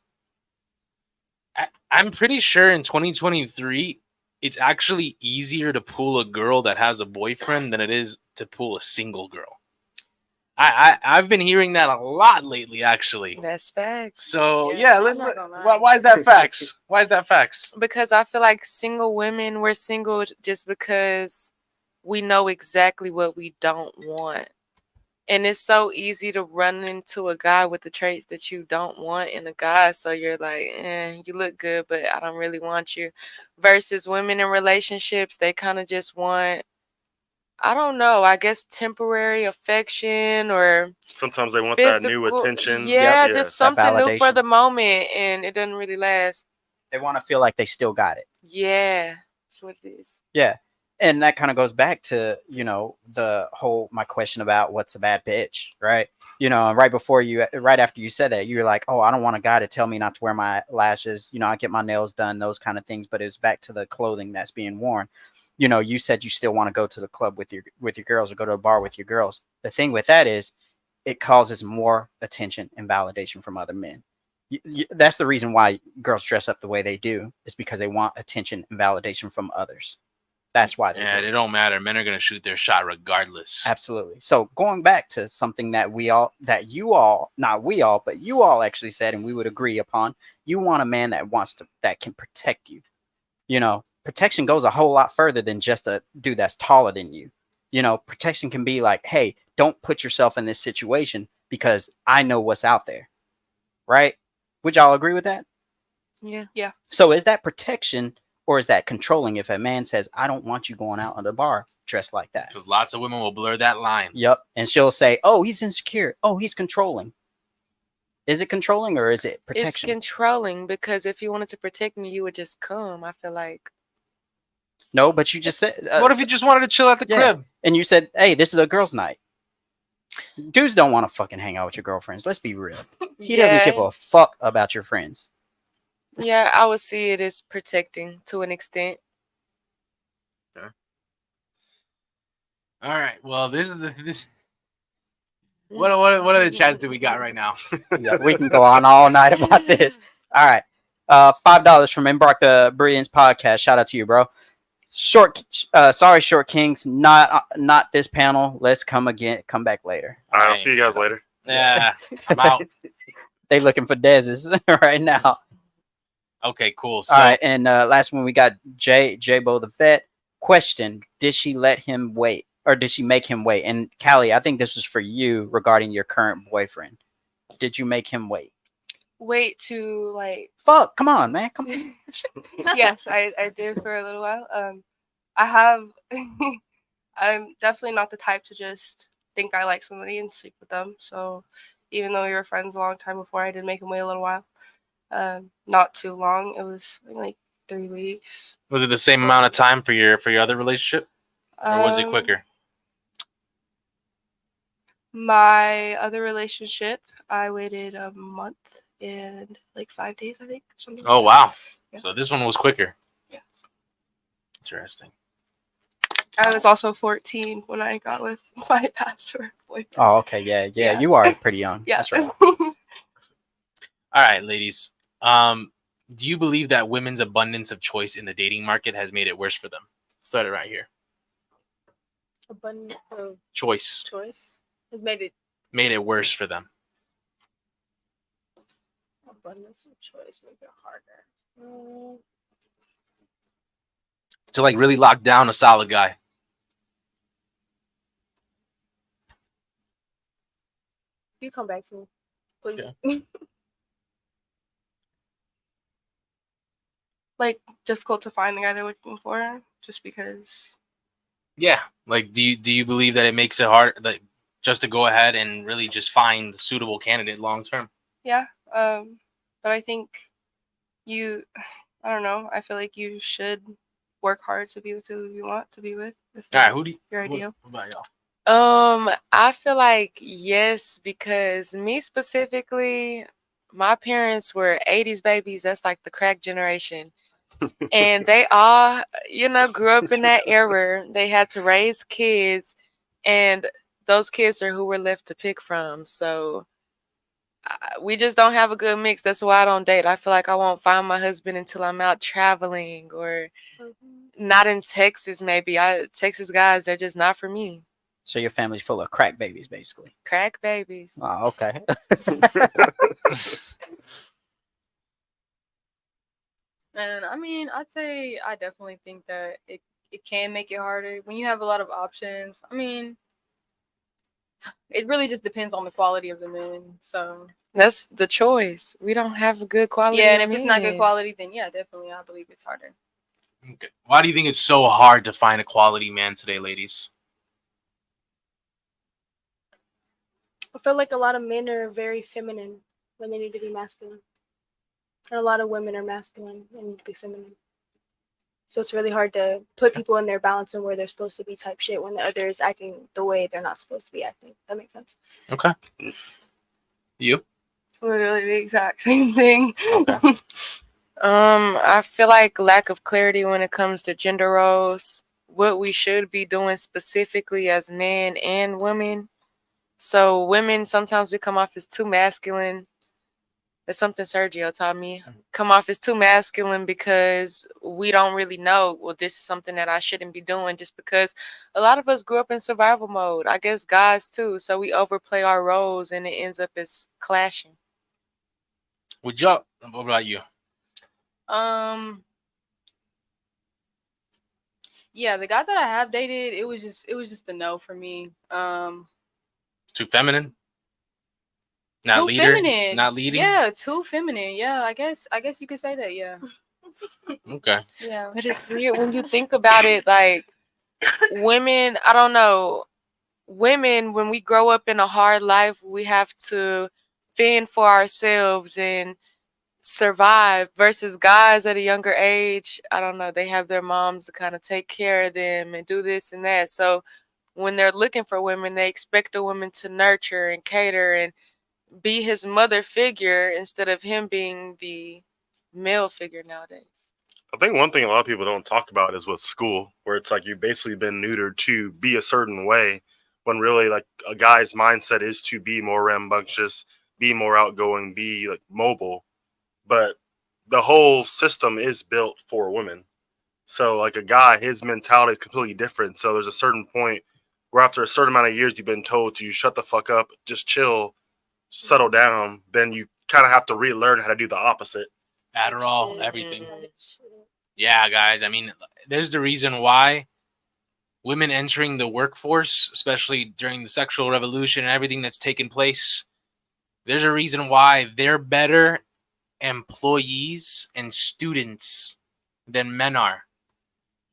I'm pretty sure in 2023, it's actually easier to pull a girl that has a boyfriend than it is to pull a single girl. I've been hearing that a lot lately, actually. That's facts. So Yeah, yeah, I'm not gonna lie. why is that facts? Why is that facts? Because I feel like single women, we're single just because we know exactly what we don't want. And it's so easy to run into a guy with the traits that you don't want in a guy. So you're like, you look good, but I don't really want you. Versus women in relationships, they kind of just want, I don't know, I guess temporary affection or Sometimes they want that new physical. attention. Yeah, Yeah. just something new for validation. the moment, and it doesn't really last. They want to feel like they still got it. Yeah, that's what it is. Yeah. And that kind of goes back to, the whole my question about what's a bad bitch, right? And right after you said that, you were like, oh, I don't want a guy to tell me not to wear my lashes. I get my nails done, those kind of things. But it's back to the clothing that's being worn. You said you still want to go to the club with your girls or go to a bar with your girls. The thing with that is it causes more attention and validation from other men. That's the reason why girls dress up the way they do, is because they want attention and validation from others. That's why. Yeah, do it don't matter. Men are gonna shoot their shot regardless. Absolutely. So going back to something that you all actually said, and we would agree upon, you want a man that can protect you. Protection goes a whole lot further than just a dude that's taller than you. Protection can be like, hey, don't put yourself in this situation because I know what's out there. Right? Would y'all agree with that? Yeah. So is that protection or is that controlling if a man says, I don't want you going out on the bar dressed like that? Because lots of women will blur that line. Yep. And she'll say, oh, he's insecure. Oh, he's controlling. Is it controlling or is it protection? It's controlling, because if you wanted to protect me, you would just come. I feel like. No, but you just said. What if you just wanted to chill at the crib? And you said, hey, this is a girls' night. Dudes don't want to fucking hang out with your girlfriends. Let's be real. He doesn't give a fuck about your friends. Yeah, I would see it as protecting to an extent. All right. Well, What other chats do we got right now? Yeah, we can go on all night about this. All right. $5 from Embark the Brilliance podcast. Shout out to you, bro. Sorry, Short Kings. Not this panel. Let's come back later. All right, I'll see you guys later. Yeah, I'm out. They looking for Dez's right now. Okay, cool. So, All right, and last one we got J-Bo the vet. Question: did she let him wait, or did she make him wait? And Callie, I think this was for you regarding your current boyfriend. Did you make him wait? Wait to like. Fuck! Come on, man. Come on. Yes, I did for a little while. I have. I'm definitely not the type to just think I like somebody and sleep with them. So even though we were friends a long time before, I did make him wait a little while. Not too long. It was like 3 weeks. was it the same amount of time for your other relationship, or was it quicker? My other relationship, I waited a month and like 5 days, I think. Something Oh like that. wow! Yeah. So this one was quicker. Yeah. Interesting. I was also 14 when I got with my pastor boyfriend. Oh, okay. Yeah. Yeah. You are pretty young. Yeah. That's right. All right, ladies. Do you believe that women's abundance of choice in the dating market has made it worse for them? Start it right here. Abundance of Choice choice has made it made it worse for them. abundance of choice make it harder. To like really lock down a solid guy. You come back to me, please. Like difficult to find the guy they're looking for, just because. Yeah. Like, do you believe that it makes it hard, like, just to go ahead and really just find a suitable candidate long term? Yeah. But I think I don't know. I feel like you should work hard to be with who you want to be with. If All right. Who do you? your ideal. What about y'all? I feel like yes, because me specifically, my parents were 80s babies. That's like the crack generation. And they all, grew up in that era. They had to raise kids, and those kids are who we're left to pick from. So we just don't have a good mix. That's why I don't date. I feel like I won't find my husband until I'm out traveling or not in Texas. Maybe Texas guys, they're just not for me. So your family's full of crack babies, basically. Crack babies. Oh, okay. And I mean, I'd say I definitely think that it can make it harder when you have a lot of options. I mean, it really just depends on the quality of the men. So That's the choice. We don't have a good quality. yeah, and of if it's not good men. quality, then yeah, definitely I believe it's harder. Okay. Why do you think it's so hard to find a quality man today, ladies? I feel like a lot of men are very feminine when they need to be masculine. And a lot of women are masculine and need to be feminine. So it's really hard to put people in their balance and where they're supposed to be type shit when the other is acting the way they're not supposed to be acting. That makes sense. Okay. You? Literally the exact same thing. Okay. I feel like lack of clarity when it comes to gender roles, what we should be doing specifically as men and women. So women, sometimes we come off as too masculine. That's something Sergio taught me. Come off as too masculine because we don't really know, well, this is something that I shouldn't be doing, just because a lot of us grew up in survival mode. I guess guys too. So we overplay our roles and it ends up as clashing. What about you? Yeah, the guys that I have dated, it was just a no for me. Too feminine? Not Too leader? feminine. Not leading? Yeah, too feminine. Yeah, I guess you could say that. Yeah. Okay. Yeah. But it's weird when you think about it, like women, I don't know, women, when we grow up in a hard life, we have to fend for ourselves and survive, versus guys at a younger age, I don't know, they have their moms to kind of take care of them and do this and that. So when they're looking for women, they expect a woman to nurture and cater and be his mother figure instead of him being the male figure nowadays. I think one thing a lot of people don't talk about is with school, where it's like you've basically been neutered to be a certain way, when really like a guy's mindset is to be more rambunctious, be more outgoing, be like mobile. But the whole system is built for women. So like a guy, his mentality is completely different. So there's a certain point where after a certain amount of years you've been told to shut the fuck up, just chill, settle down, then you kind of have to relearn how to do the opposite. Adderall, Shit. everything. Shit. Yeah, guys. I mean, there's the reason why women entering the workforce, especially during the sexual revolution and everything that's taken place, there's a reason why they're better employees and students than men are.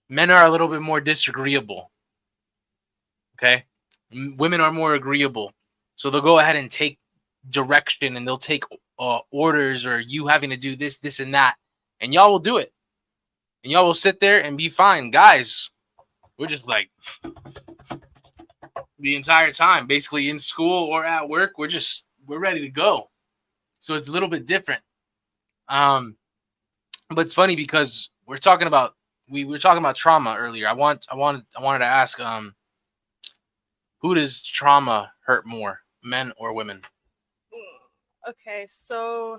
Men are a little bit more disagreeable. Okay? Women are more agreeable. So they'll go ahead and take direction and they'll take orders, or you having to do this, this, and that. And y'all will do it. And y'all will sit there and be fine. Guys, we're just like the entire time, basically in school or at work, we're ready to go. So it's a little bit different. But it's funny because we were talking about trauma earlier. I wanted to ask, who does trauma hurt more, men or women? Okay, so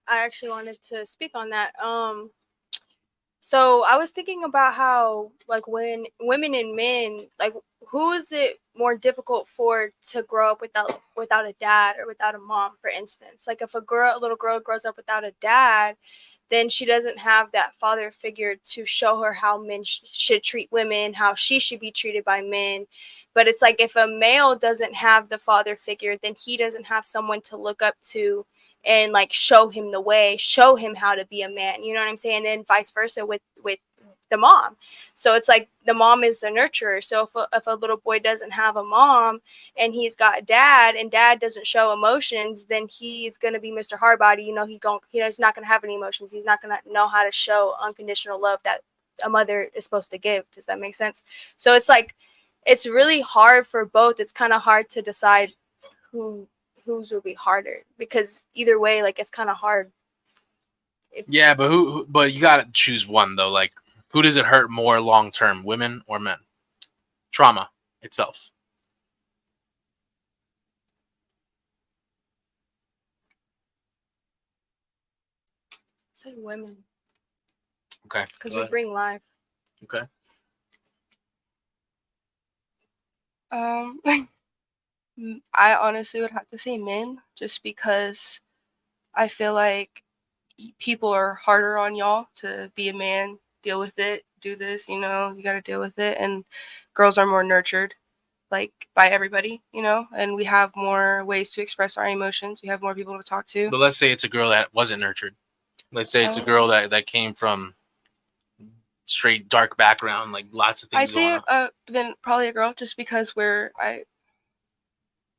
I actually wanted to speak on that. So I was thinking about how, like, when women and men, like, who is it more difficult for to grow up without a dad or without a mom, for instance? Like, if a little girl grows up without a dad, then she doesn't have that father figure to show her how men should treat women, how she should be treated by men. But it's like, if a male doesn't have the father figure, then he doesn't have someone to look up to and like show him the way, show him how to be a man. You know what I'm saying? And then vice versa with the mom. So it's like the mom is the nurturer. So if a little boy doesn't have a mom and he's got a dad, and dad doesn't show emotions, then he's gonna be Mr. Hardbody. You know, he's not gonna have any emotions. He's not gonna know how to show unconditional love that a mother is supposed to give. Does that make sense? So it's like, it's really hard for both. It's kind of hard to decide whose will be harder, because either way, like, it's kind of hard. Yeah, but but you gotta choose one though. Like, who does it hurt more long term, women or men? Trauma itself. Say women, Okay. because go we ahead. bring life. Okay. Um, I honestly would have to say men, just because I feel like people are harder on y'all to be a man, deal with it, do this, you know, you got to deal with it. And girls are more nurtured, like by everybody, you know, and we have more ways to express our emotions. We have more people to talk to. But let's say it's a girl that wasn't nurtured. Let's say it's a girl that came from straight dark background, like lots of I'd things going say on. then probably a girl, just because I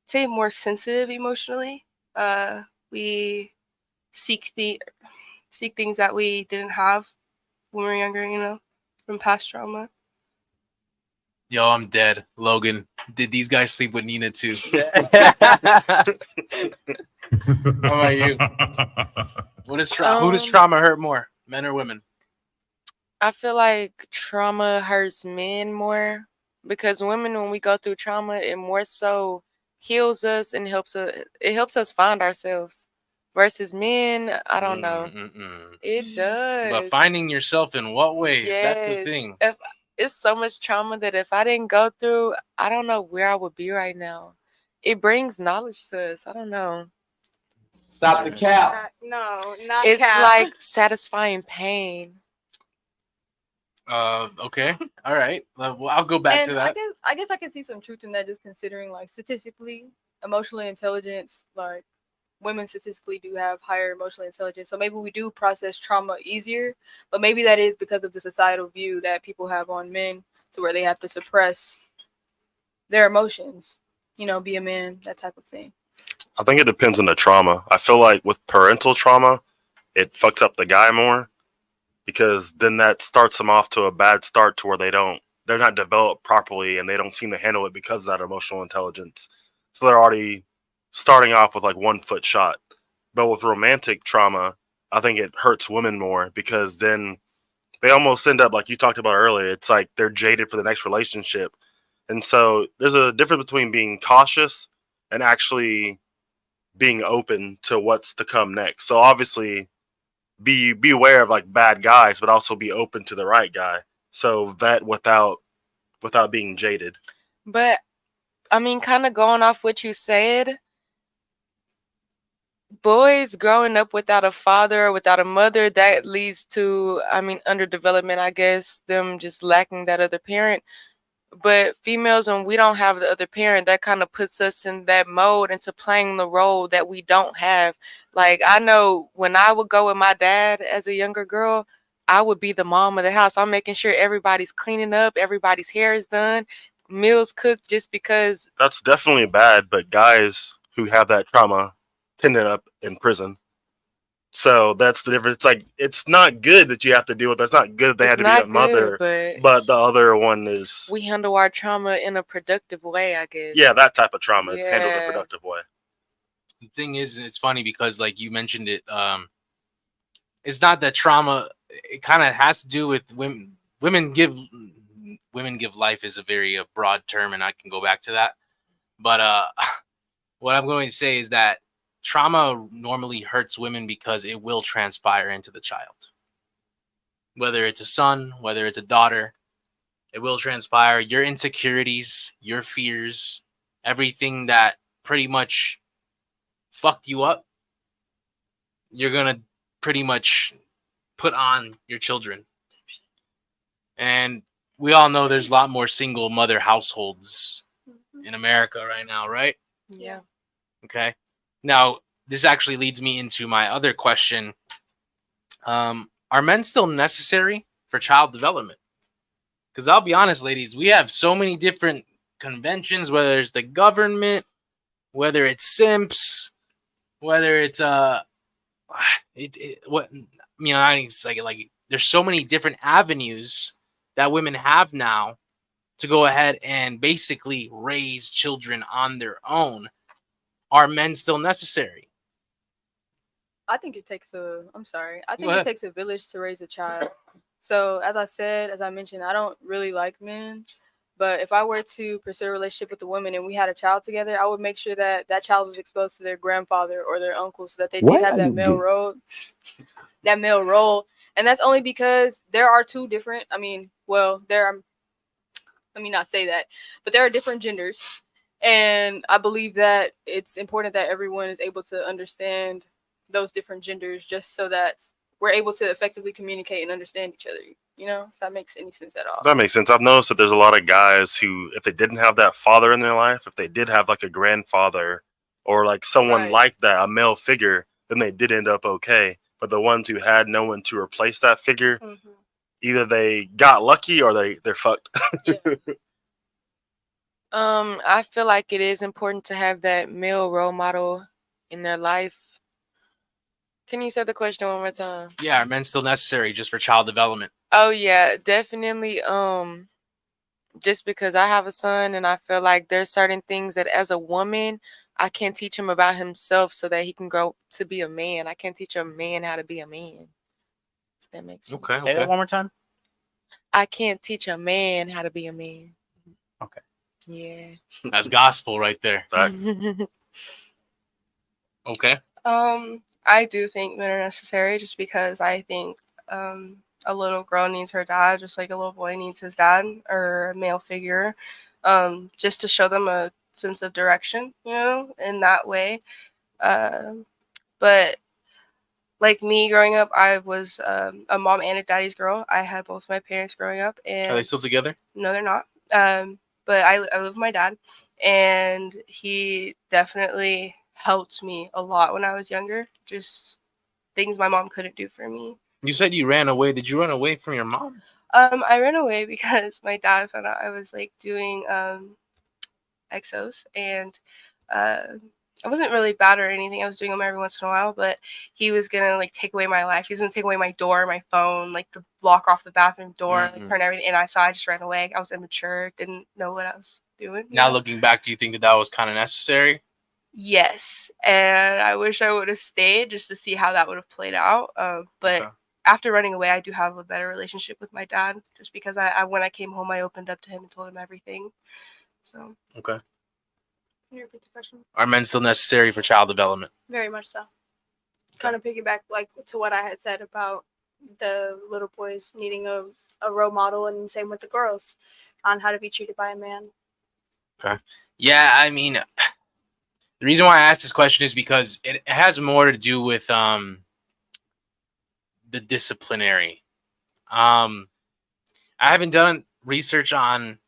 say more sensitive emotionally. We seek things that we didn't have when we were younger, you know, from past trauma. Yo, I'm dead. Logan, did these guys sleep with Nina too? How about you? Who does trauma hurt more, men or women? I feel like trauma hurts men more because women, when we go through trauma, it more so heals us and helps us find ourselves. Versus men, I don't know. It does. But finding yourself in what ways? That's the Yes. thing. If it's so much trauma that if I didn't go through, I don't know where I would be right now. It brings knowledge to us. I don't know. Stop the cap. No, not It's cap. like satisfying pain. Okay. All right. Well, I'll go back to And that. I guess I can see some truth in that, just considering like statistically, emotional intelligence, like women statistically do have higher emotional intelligence. So maybe we do process trauma easier, but maybe that is because of the societal view that people have on men, to where they have to suppress their emotions, you know, be a man, that type of thing. I think it depends on the trauma. I feel like with parental trauma, it fucks up the guy more because then that starts them off to a bad start to where they're not developed properly and they don't seem to handle it because of that emotional intelligence. So they're already starting off with like 1 foot shot. But with romantic trauma, I think it hurts women more because then they almost end up, like you talked about earlier, it's like they're jaded for the next relationship. And so there's a difference between being cautious and actually being open to what's to come next. So obviously be aware of like bad guys, but also be open to the right guy. So that without being jaded. But I mean, kind of going off what you said, boys growing up without a father or without a mother, that leads to, I mean, underdevelopment, I guess, them just lacking that other parent. But females, when we don't have the other parent, that kind of puts us in that mode into playing the role that we don't have. Like, I know when I would go with my dad as a younger girl, I would be the mom of the house. I'm making sure everybody's cleaning up, everybody's hair is done, meals cooked, just because. That's definitely bad, but guys who have that trauma tend to end up in prison. So that's the difference. It's like, it's not good that you have to deal with. That's not good. They had to be a mother, but the other one is. We handle our trauma in a productive way, I guess. Yeah, that type of trauma. It's handled in a productive way. The thing is, it's funny because like you mentioned it, it's not that trauma. It kind of has to do with women. Women give life is a very broad term, and I can go back to that. But what I'm going to say is that trauma normally hurts women because it will transpire into the child. Whether it's a son, whether it's a daughter, it will transpire. Your insecurities, your fears, everything that pretty much fucked you up, you're going to pretty much put on your children. And we all know there's a lot more single mother households in America right now, right? Yeah. Okay. Now, this actually leads me into my other question. Are men still necessary for child development? Because I'll be honest, ladies, we have so many different conventions, whether it's the government, whether it's simps, whether it's it's like there's so many different avenues that women have now to go ahead and basically raise children on their own. Are men still necessary? I think it takes it takes a village to raise a child. So as I mentioned, I don't really like men, but if I were to pursue a relationship with a woman and we had a child together, I would make sure that that child was exposed to their grandfather or their uncle, so that they did have that male role. And that's only because there are two different, let me not say that, but there are different genders, and I believe that it's important that everyone is able to understand those different genders, just so that we're able to effectively communicate and understand each other. You know, if that makes any sense at all. That makes sense. I've noticed that there's a lot of guys who, if they didn't have that father in their life, if they did have like a grandfather or like someone Right. like that, a male figure, then they did end up okay. But the ones who had no one to replace that figure, Mhm. either they got lucky or they're fucked. Yeah. I feel like it is important to have that male role model in their life. Can you say the question one more time? Yeah, are men still necessary just for child development? Oh yeah, definitely. Just because I have a son and I feel like there's certain things that as a woman I can't teach him about himself so that he can grow to be a man. I can't teach a man how to be a man. If that makes sense. Okay. Say that one more time. I can't teach a man how to be a man. Okay. Yeah. That's gospel right there. Fact. Okay. I do think men are necessary just because I think a little girl needs her dad just like a little boy needs his dad or a male figure, just to show them a sense of direction, you know, in that way. But like me growing up, I was a mom and a daddy's girl. I had both my parents growing up, Are they and still together? no, they're not. But I live with my dad, and he definitely helped me a lot when I was younger. Just things my mom couldn't do for me. You said you ran away. Did you run away from your mom? I ran away because my dad found out I was like doing exos, and I wasn't really bad or anything. I was doing them every once in a while, but he was gonna like take away my life. He was gonna take away my door, my phone, like the block off the bathroom door, like Mhm. turn everything. And I just ran away. I was immature, didn't know what I was doing. you Now know? looking back, do you think that that was kind of necessary? Yes, and I wish I would have stayed just to see how that would have played out. But Okay. after running away, I do have a better relationship with my dad, just because I when I came home, I opened up to him and told him everything. So, Okay. Can you repeat the question? Are men still necessary for child development? Very much so. Kind of piggyback like to what I had said about the little boys needing a role model, and same with the girls on how to be treated by a man. Yeah, I mean, the reason why I asked this question is because it has more to do with the disciplinary. I haven't done research on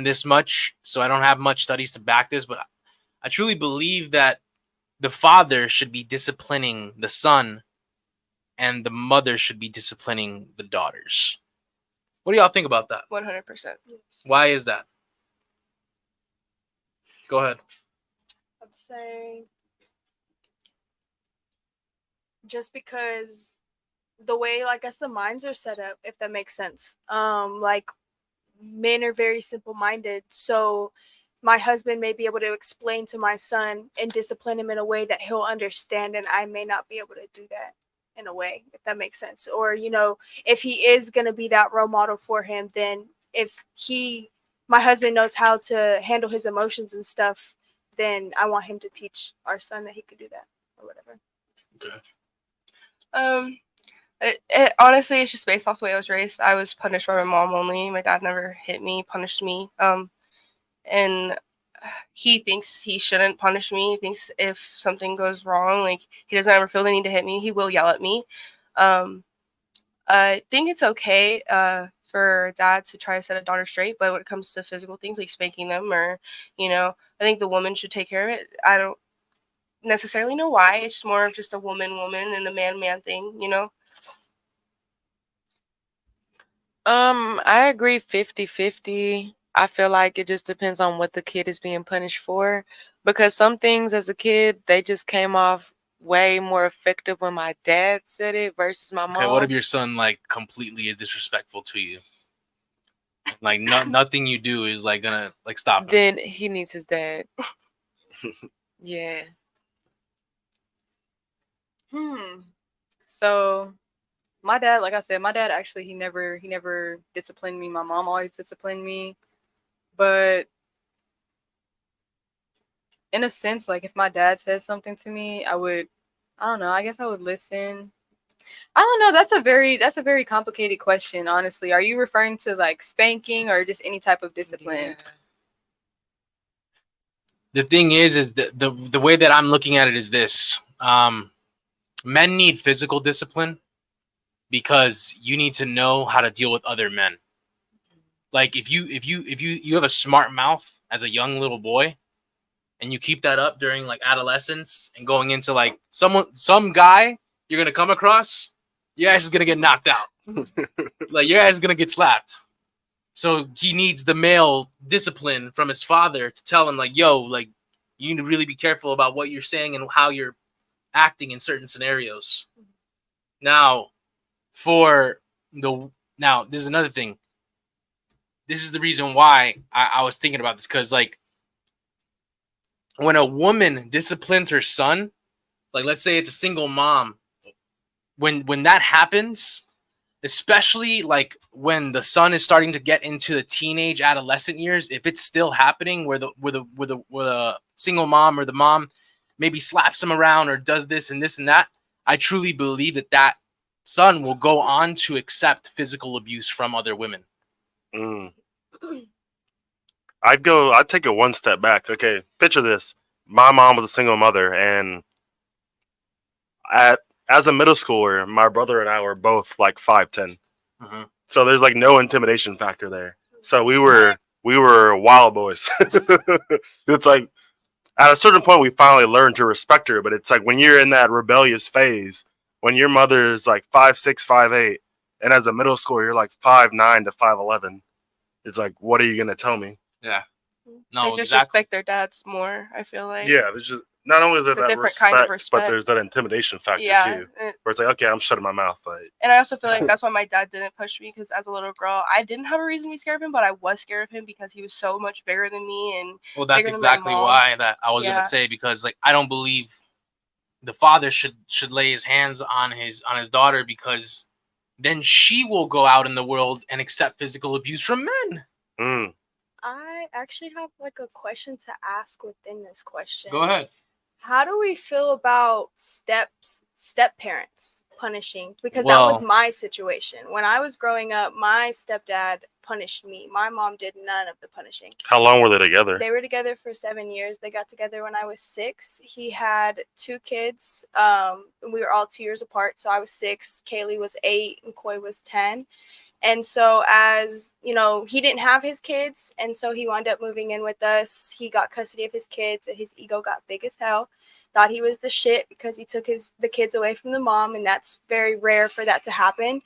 this much, so I don't have much studies to back this, but I truly believe that the father should be disciplining the son and the mother should be disciplining the daughters. What do y'all think about that? 100%. Why is that? Go ahead. I'd say just because the way, like, I guess the minds are set up, if that makes sense. Like, men are very simple minded, so my husband may be able to explain to my son and discipline him in a way that he'll understand, and I may not be able to do that in a way, if that makes sense. Or, you know, if he is going to be that role model for him, then if my husband knows how to handle his emotions and stuff, then I want him to teach our son that he could do that or whatever. Okay. Honestly, it's just based off the way I was raised. I was punished by my mom only. My dad never hit me, punished me. And he thinks he shouldn't punish me. He thinks if something goes wrong, like he doesn't ever feel the need to hit me, he will yell at me. I think it's okay for a dad to try to set a daughter straight, but when it comes to physical things like spanking them or, I think the woman should take care of it. I don't necessarily know why. It's more of just a woman and a man thing. I agree 50-50. I feel like it just depends on what the kid is being punished for. Because some things as a kid, they just came off way more effective when my dad said it versus my Okay, what if mom. your son like completely is disrespectful to you? Like nothing you do is like gonna like stop him. Then he needs his dad. Yeah. So my dad, like I said, my dad actually he never disciplined me. My mom always disciplined me. But in a sense, like if my dad said something to me, I don't know, I guess I would listen. I don't know. That's a very complicated question, honestly. Are you referring to like spanking or just any type of discipline? The thing is the way that I'm looking at it is this. Men need physical discipline because you need to know how to deal with other men. Like if you have a smart mouth as a young little boy and you keep that up during like adolescence and going into like some guy you're gonna come across, your ass is gonna get knocked out. Like your ass is gonna get slapped. So he needs the male discipline from his father to tell him like, yo, like you need to really be careful about what you're saying and how you're acting in certain scenarios. Now, there's another thing. This is the reason why I was thinking about this, because like when a woman disciplines her son, like let's say it's a single mom, when that happens, especially like when the son is starting to get into the teenage adolescent years, if it's still happening where the single mom or the mom maybe slaps him around or does this and that, I truly believe that son will go on to accept physical abuse from other women. I'd take it one step back. Okay, picture this. My mom was a single mother, and as a middle schooler, my brother and I were both like 5'10". Mm-hmm. So there's like no intimidation factor there. So we were wild boys. It's like at a certain point we finally learned to respect her, but it's like when you're in that rebellious phase, when your mother is like 5'6", 5'8", and as a middle schooler you're like 5'9" to 5'11", it's like, what are you gonna tell me? Yeah. No, They just exactly. respect their dads more, I feel like. Yeah, there's just not only is there The that different kind of but respect. there's that intimidation factor Yeah. too. Where it's like, okay, I'm shutting my mouth. Like, And I also feel like that's why my dad didn't push me, because as a little girl, I didn't have a reason to be scared of him, but I was scared of him because he was so much bigger than me. And Well, that's bigger than my exactly mom. why that I was Yeah. gonna say, because like I don't believe the father should lay his hands on his daughter, because then she will go out in the world and accept physical abuse from men. I actually have like a question to ask within this question. Go ahead. How do we feel about step parents punishing? Because that Well- was my situation. When I was growing up, my stepdad punished me. My mom did none of the punishing. how long were they together? They were together for 7 years. They got together when I was 6. He had 2 kids. We were all 2 years apart. So I was 6, Kaylee was 8, and Coy was 10. And so as, you know, he didn't have his kids, and so he wound up moving in with us. He got custody of his kids, and his ego got big as hell. Thought he was the shit because he took the kids away from the mom, and that's very rare for that to happen.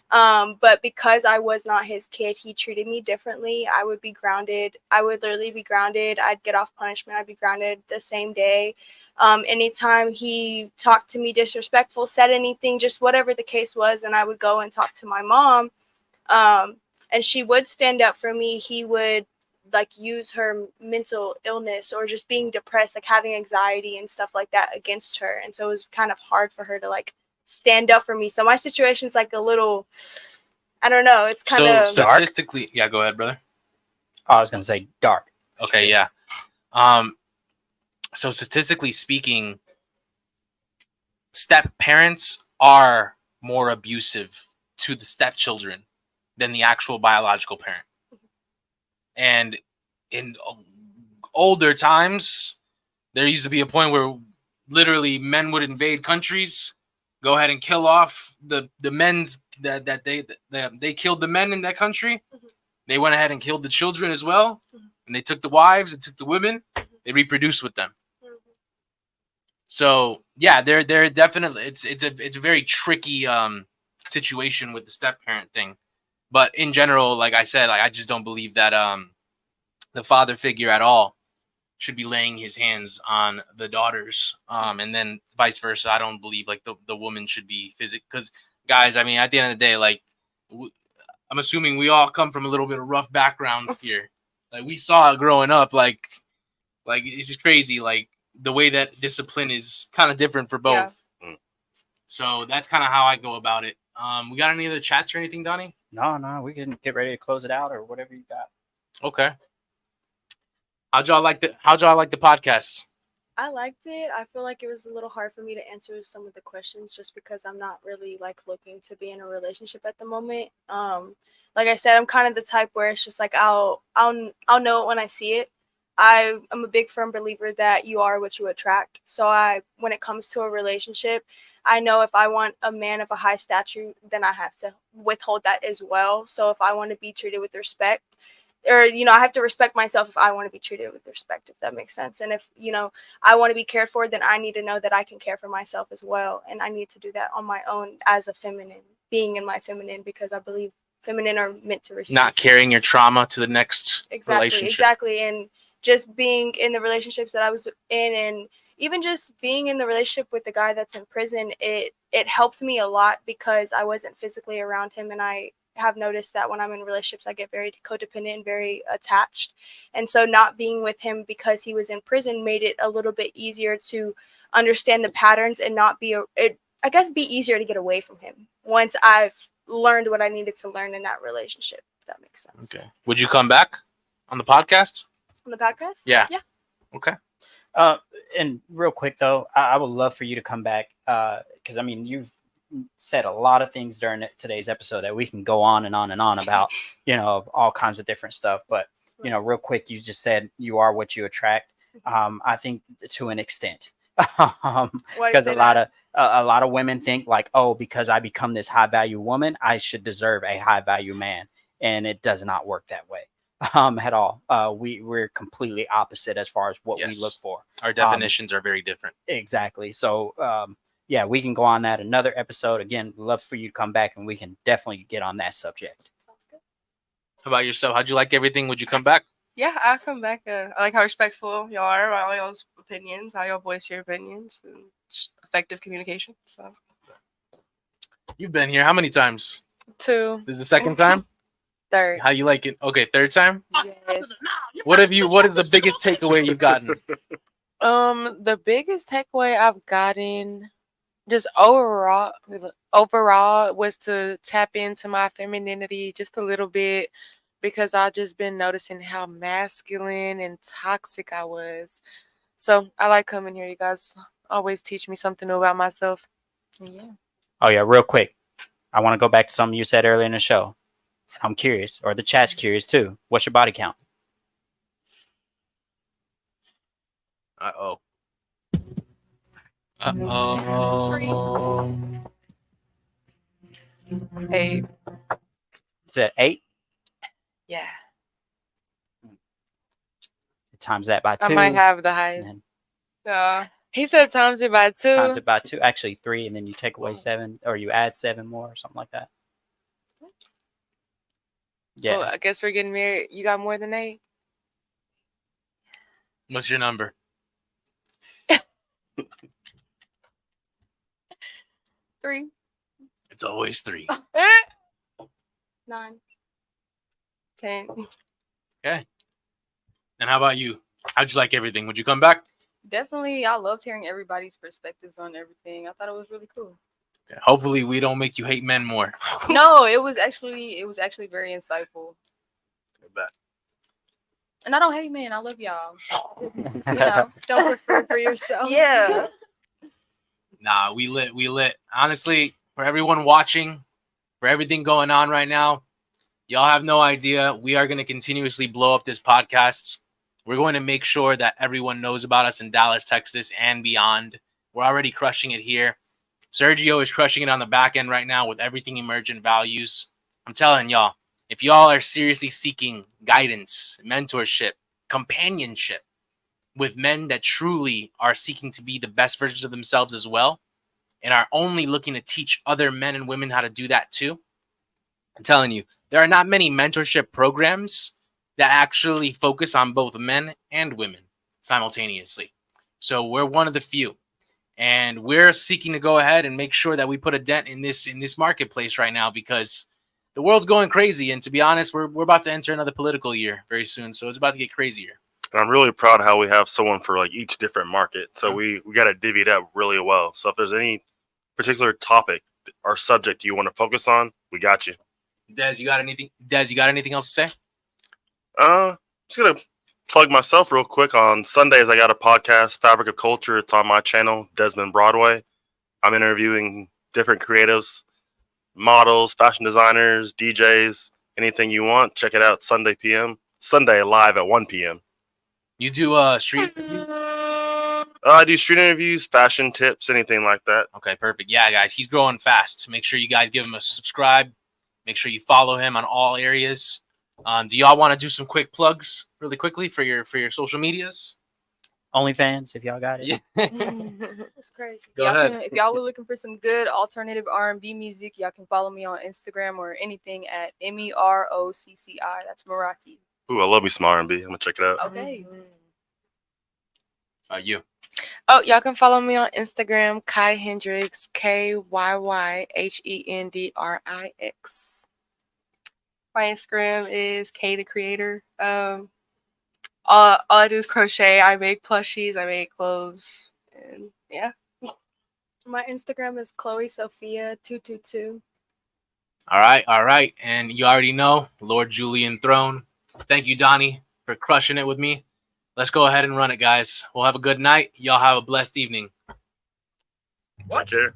But because I was not his kid, he treated me differently. I would be grounded. I would literally be grounded. I'd get off punishment. I'd be grounded the same day. Anytime he talked to me disrespectful, said anything, just whatever the case was, and I would go and talk to my mom. And she would stand up for me. He would like use her mental illness or just being depressed, like having anxiety and stuff like that against her. And so it was kind of hard for her to like stand up for me. So my situation's like a little, I don't know. It's kind of statistically, yeah, go ahead, brother. I was gonna say dark. Okay, yeah. So statistically speaking, step parents are more abusive to the stepchildren than the actual biological parent. And in older times, there used to be a point where literally men would invade countries, go ahead and kill off the men's that they killed the men in that country. Mhm. They went ahead and killed the children as well, and they took the wives and took the women. They reproduced with them. So yeah, they're definitely it's a very tricky situation with the step parent thing. But in general, like I said, like I just don't believe that the father figure at all should be laying his hands on the daughters. And then vice versa. I don't believe like the woman should be physical, because guys, I mean, at the end of the day, like I'm assuming we all come from a little bit of rough backgrounds here. Like we saw it growing up, like it's just crazy. Like the way that discipline is kind of different for both. Yeah. So that's kind of how I go about it. We got any other chats or anything, Donnie? No, we can get ready to close it out or whatever you got. Okay. How'd y'all like the podcast? I liked it. I feel like it was a little hard for me to answer some of the questions just because I'm not really like looking to be in a relationship at the moment. Like I said, I'm kind of the type where it's just like I'll know it when I see it. I'm a big firm believer that you are what you attract. So when it comes to a relationship, I know if I want a man of a high stature, then I have to withhold that as well. So if I want to be treated with respect, or I have to respect myself if I want to be treated with respect, if that makes sense. And if I want to be cared for, then I need to know that I can care for myself as well, and I need to do that on my own as a feminine, being in my feminine, because I believe feminine are meant to receive. Not carrying your trauma to the next relationship. Exactly. And just being in the relationships that I was in, and even just being in the relationship with the guy that's in prison, it helped me a lot because I wasn't physically around him, and I have noticed that when I'm in relationships, I get very codependent and very attached. And so not being with him because he was in prison made it a little bit easier to understand the patterns and not be easier to get away from him once I've learned what I needed to learn in that relationship, if that makes sense. Okay. Would you come back on the podcast? On the podcast? Yeah. Yeah. Okay. And real quick though, I would love for you to come back because I mean you've said a lot of things during today's episode that we can go on and on and on about, all kinds of different stuff. But real quick, you just said you are what you attract. I think to an extent, because a lot of women think like, oh, because I become this high value woman, I should deserve a high value man, and it does not work that way. At all. We're completely opposite as far as what we look for. Our definitions are very different. Exactly. So yeah, we can go on that another episode. Again, love for you to come back and we can definitely get on that subject. Sounds good. How about yourself? How'd you like everything? Would you come back? Yeah, I'll come back. I like how respectful y'all are about all y'all's opinions, how y'all voice your opinions, and effective communication. So You've been here how many times? 2. This is the second time? 3rd. How you like it? Okay, third time? Yes. What is the biggest takeaway you've gotten? The biggest takeaway I've gotten just overall was to tap into my femininity just a little bit, because I've just been noticing how masculine and toxic I was. So I like coming here. You guys always teach me something new about myself. Yeah. Oh yeah, real quick. I want to go back to something you said earlier in the show. I'm curious, or the chat's curious too. What's your body count? Uh-oh. Uh-oh. 8. Is it 8? Yeah. Times that by 2. I might have the highest. He said times it by 2. Times it by 2. Actually 3, and then you take away 7, or you add 7 more, or something like that. Yeah. Well, I guess we're getting married. You got more than 8? What's your number? 3. It's always 3. 9. 10. Okay. And how about you? How'd you like everything? Would you come back? Definitely, I loved hearing everybody's perspectives on everything. I thought it was really cool. Okay. Hopefully we don't make you hate men more. No, it was actually very insightful. I bet. And I don't hate men. I love y'all. You know. Don't prefer for yourself. Yeah. Nah, we lit. Honestly, for everyone watching, for everything going on right now, y'all have no idea. We are going to continuously blow up this podcast. We're going to make sure that everyone knows about us in Dallas, Texas, and beyond. We're already crushing it here. Sergio is crushing it on the back end right now with everything emergent values. I'm telling y'all, if y'all are seriously seeking guidance, mentorship, companionship with men that truly are seeking to be the best versions of themselves as well, and are only looking to teach other men and women how to do that too, I'm telling you, there are not many mentorship programs that actually focus on both men and women simultaneously. So we're one of the few. And we're seeking to go ahead and make sure that we put a dent in this marketplace right now, because the world's going crazy. And to be honest, we're about to enter another political year very soon. So it's about to get crazier. And I'm really proud of how we have someone for like each different market. So we got to divvy it up really well. So if there's any particular topic or subject you want to focus on, we got you. Des, you got anything else to say? Just gonna plug myself real quick. On Sundays, I got a podcast, Fabric of Culture. It's on my channel, Desmond Broadway. I'm interviewing different creatives, models, fashion designers, DJs, anything you want. Check it out Sunday live at 1 p.m. You do street interviews? I do street interviews, fashion tips, anything like that. Okay, perfect. Yeah, guys, he's growing fast. Make sure you guys give him a subscribe. Make sure you follow him on all areas. Do y'all want to do some quick plugs really quickly for your social medias? OnlyFans, if y'all got it. Yeah. That's crazy. Go Y'all ahead. if y'all are looking for some good alternative R&B music, y'all can follow me on Instagram or anything at MEROCCI. That's Meraki. Ooh, I love me some R&B. I'm gonna check it out. Okay. You. Oh, y'all can follow me on Instagram, Kai Hendrix, KYYHENDRIX. My Instagram is K the Creator. All I do is crochet. I make plushies. I make clothes, and yeah. My Instagram is Chloe Sophia 222. All right. And you already know, Lord Julian Throne. Thank you, Donnie, for crushing it with me. Let's go ahead and run it, guys. We'll have a good night. Y'all have a blessed evening. Take care.